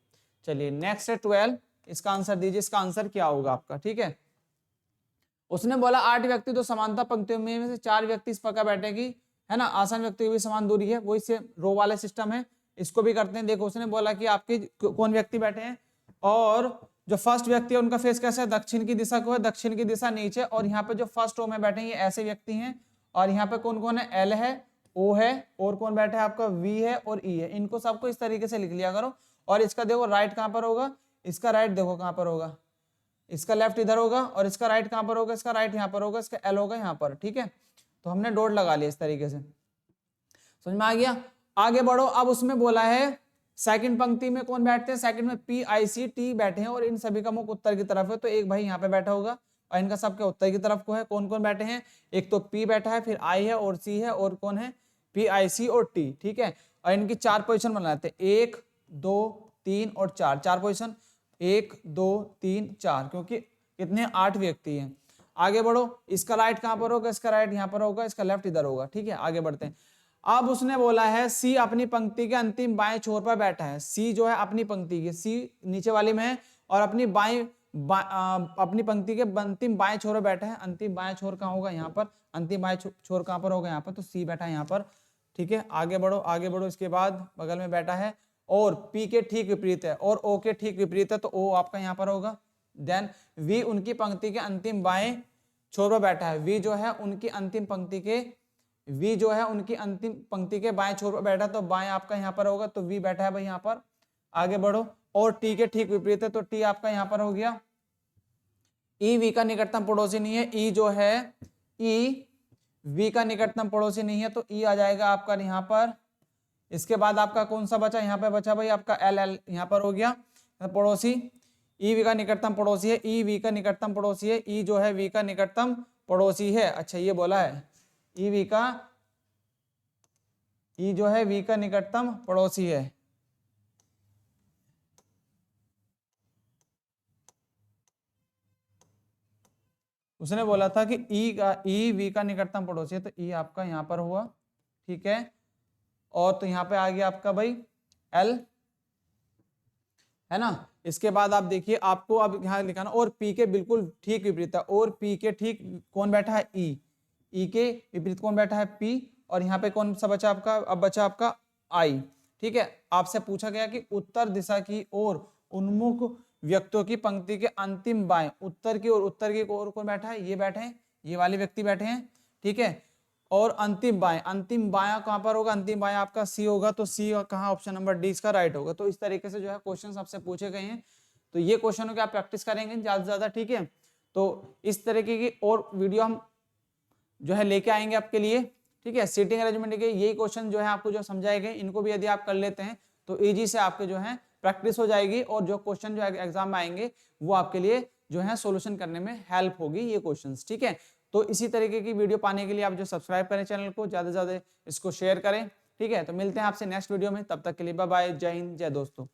चलिए नेक्स्ट है 12, इसका आंसर दीजिए, इसका आंसर क्या होगा आपका, ठीक है। उसने बोला 8 व्यक्ति तो समानता पंक्तियों में से 4 व्यक्ति इस प्रकार बैठेगी, है ना, आसन व्यक्ति की भी समान दूरी है, वही से रो वाले सिस्टम है, इसको भी करते हैं। देखो उसने बोला कि आपके कौन व्यक्ति बैठे हैं, और जो फर्स्ट व्यक्ति है उनका फेस कैसा है, दक्षिण की दिशा को है, दक्षिण की दिशा नीचे, और यहाँ पे जो फर्स्ट रो में बैठे हैं ये ऐसे व्यक्ति हैं, और यहाँ पे कौन कौन है, L है, O है, और कौन बैठा है आपका V है और E है, इनको सबको इस तरीके से लिख लिया करो। और इसका देखो राइट कहाँ पर होगा, इसका राइट देखो कहाँ पर होगा, इसका लेफ्ट इधर होगा, और इसका राइट कहाँ पर होगा, इसका राइट यहाँ पर होगा, इसका L होगा यहाँ पर, ठीक है। तो हमने डॉट लगा लिया इस तरीके से, समझ में आ गया। आगे बढ़ो, अब उसमें बोला है सेकंड पंक्ति में कौन बैठते हैं, सेकंड में पी आई सी टी बैठे हैं और इन सभी का मुख उत्तर की तरफ है, तो एक भाई यहाँ पे बैठा होगा और इनका सबके उत्तर की तरफ को है। कौन कौन बैठे हैं, एक तो पी बैठा है, फिर आई है और सी है, और कौन है, पी आई सी और टी, ठीक है। और इनकी 4 पोजीशन बनाते हैं, 1 2 3 और 4, 4 पोजीशन, 1 2 3 4, क्योंकि कितने 8 व्यक्ति हैं। आगे बढ़ो, इसका राइट कहां पर होगा, इसका राइट यहाँ पर होगा, इसका लेफ्ट इधर होगा, ठीक है। आगे बढ़ते हैं। अब उसने बोला है सी अपनी पंक्ति के अंतिम बाएं छोर पर बैठा है। सी जो है अपनी पंक्ति के, सी नीचे वाली में है और अपनी अपनी पंक्ति के अंतिम बाएं छोर पर बैठा है। अंतिम बाएं छोर कहाँ होगा, यहाँ पर। अंतिम बाएं छोर कहाँ पर होगा, यहाँ पर। तो सी बैठा है यहाँ पर, ठीक है। आगे बढ़ो, आगे बढ़ो। इसके बाद बगल में बैठा है और पी के ठीक विपरीत है और ओ के ठीक विपरीत है, तो ओ आपका यहाँ पर होगा। देन वी उनकी पंक्ति के अंतिम बाएं छोर पर बैठा है। वी जो है उनकी अंतिम पंक्ति के, वी जो है उनकी अंतिम पंक्ति के बाएं छोर पर बैठा, तो बाएं आपका यहाँ पर होगा, तो वी बैठा है भाई यहाँ पर। आगे बढ़ो, और टी के ठीक विपरीत है, तो टी आपका यहाँ पर हो गया। ई वी का निकटतम पड़ोसी नहीं है, ई जो है ई वी का निकटतम पड़ोसी नहीं है, तो ई आ जाएगा आपका यहाँ पर। इसके बाद आपका कौन सा बचा, यहाँ पे बचा भाई आपका एल, एल यहाँ पर हो गया पड़ोसी। ई वी का निकटतम पड़ोसी है, ई वी का निकटतम पड़ोसी है, ई जो है वी का निकटतम पड़ोसी है। अच्छा ये बोला है ई वी का, ई जो है वी का निकटतम पड़ोसी है। उसने बोला था कि ई का, ई वी का निकटतम पड़ोसी है, तो ई आपका यहाँ पर हुआ, ठीक है। और तो यहाँ पे आ गया आपका भाई एल, है ना। इसके बाद आप देखिए, आपको अब यहाँ लिखाना और पी के बिल्कुल ठीक विपरीत है, और पी के ठीक कौन बैठा है, ई, ई के विपरीत कौन बैठा है, पी, और यहाँ पे कौन सा बचा आपका, अब बचा आपका आई, ठीक है। आपसे पूछा गया कि उत्तर दिशा की ओर उन्मुख व्यक्तियों की पंक्ति के अंतिम बाएं, उत्तर की ओर, उत्तर की ओर कौन बैठा है, ये बैठे हैं, ये वाले व्यक्ति बैठे हैं, ठीक है। और अंतिम बाएं, अंतिम बायां कहां पर होगा, अंतिम बायां आपका सी होगा, तो सी कहां, ऑप्शन नंबर डी इसका राइट होगा। तो इस तरीके से जो है क्वेश्चंस आपसे पूछे गए हैं, तो ये क्वेश्चनों की आप प्रैक्टिस करेंगे ज्यादा से ज्यादा, ठीक है। तो इस तरीके की और वीडियो हम जो है लेके आएंगे आपके लिए, ठीक है। सीटिंग अरेंजमेंट के यही क्वेश्चन जो है आपको जो समझाए गए, इनको भी यदि आप कर लेते हैं तो इजी से आपके जो है प्रैक्टिस हो जाएगी, और जो क्वेश्चन जो एग्जाम में आएंगे वो आपके लिए जो है सोल्यूशन करने में हेल्प होगी ये क्वेश्चंस, ठीक है। तो इसी तरीके की वीडियो पाने के लिए आप जो सब्सक्राइब करें चैनल को, ज्यादा से ज्यादा इसको शेयर करें, ठीक है। तो मिलते हैं आपसे नेक्स्ट वीडियो में, तब तक के लिए बाय बाय, जय हिंद, जय दोस्तों।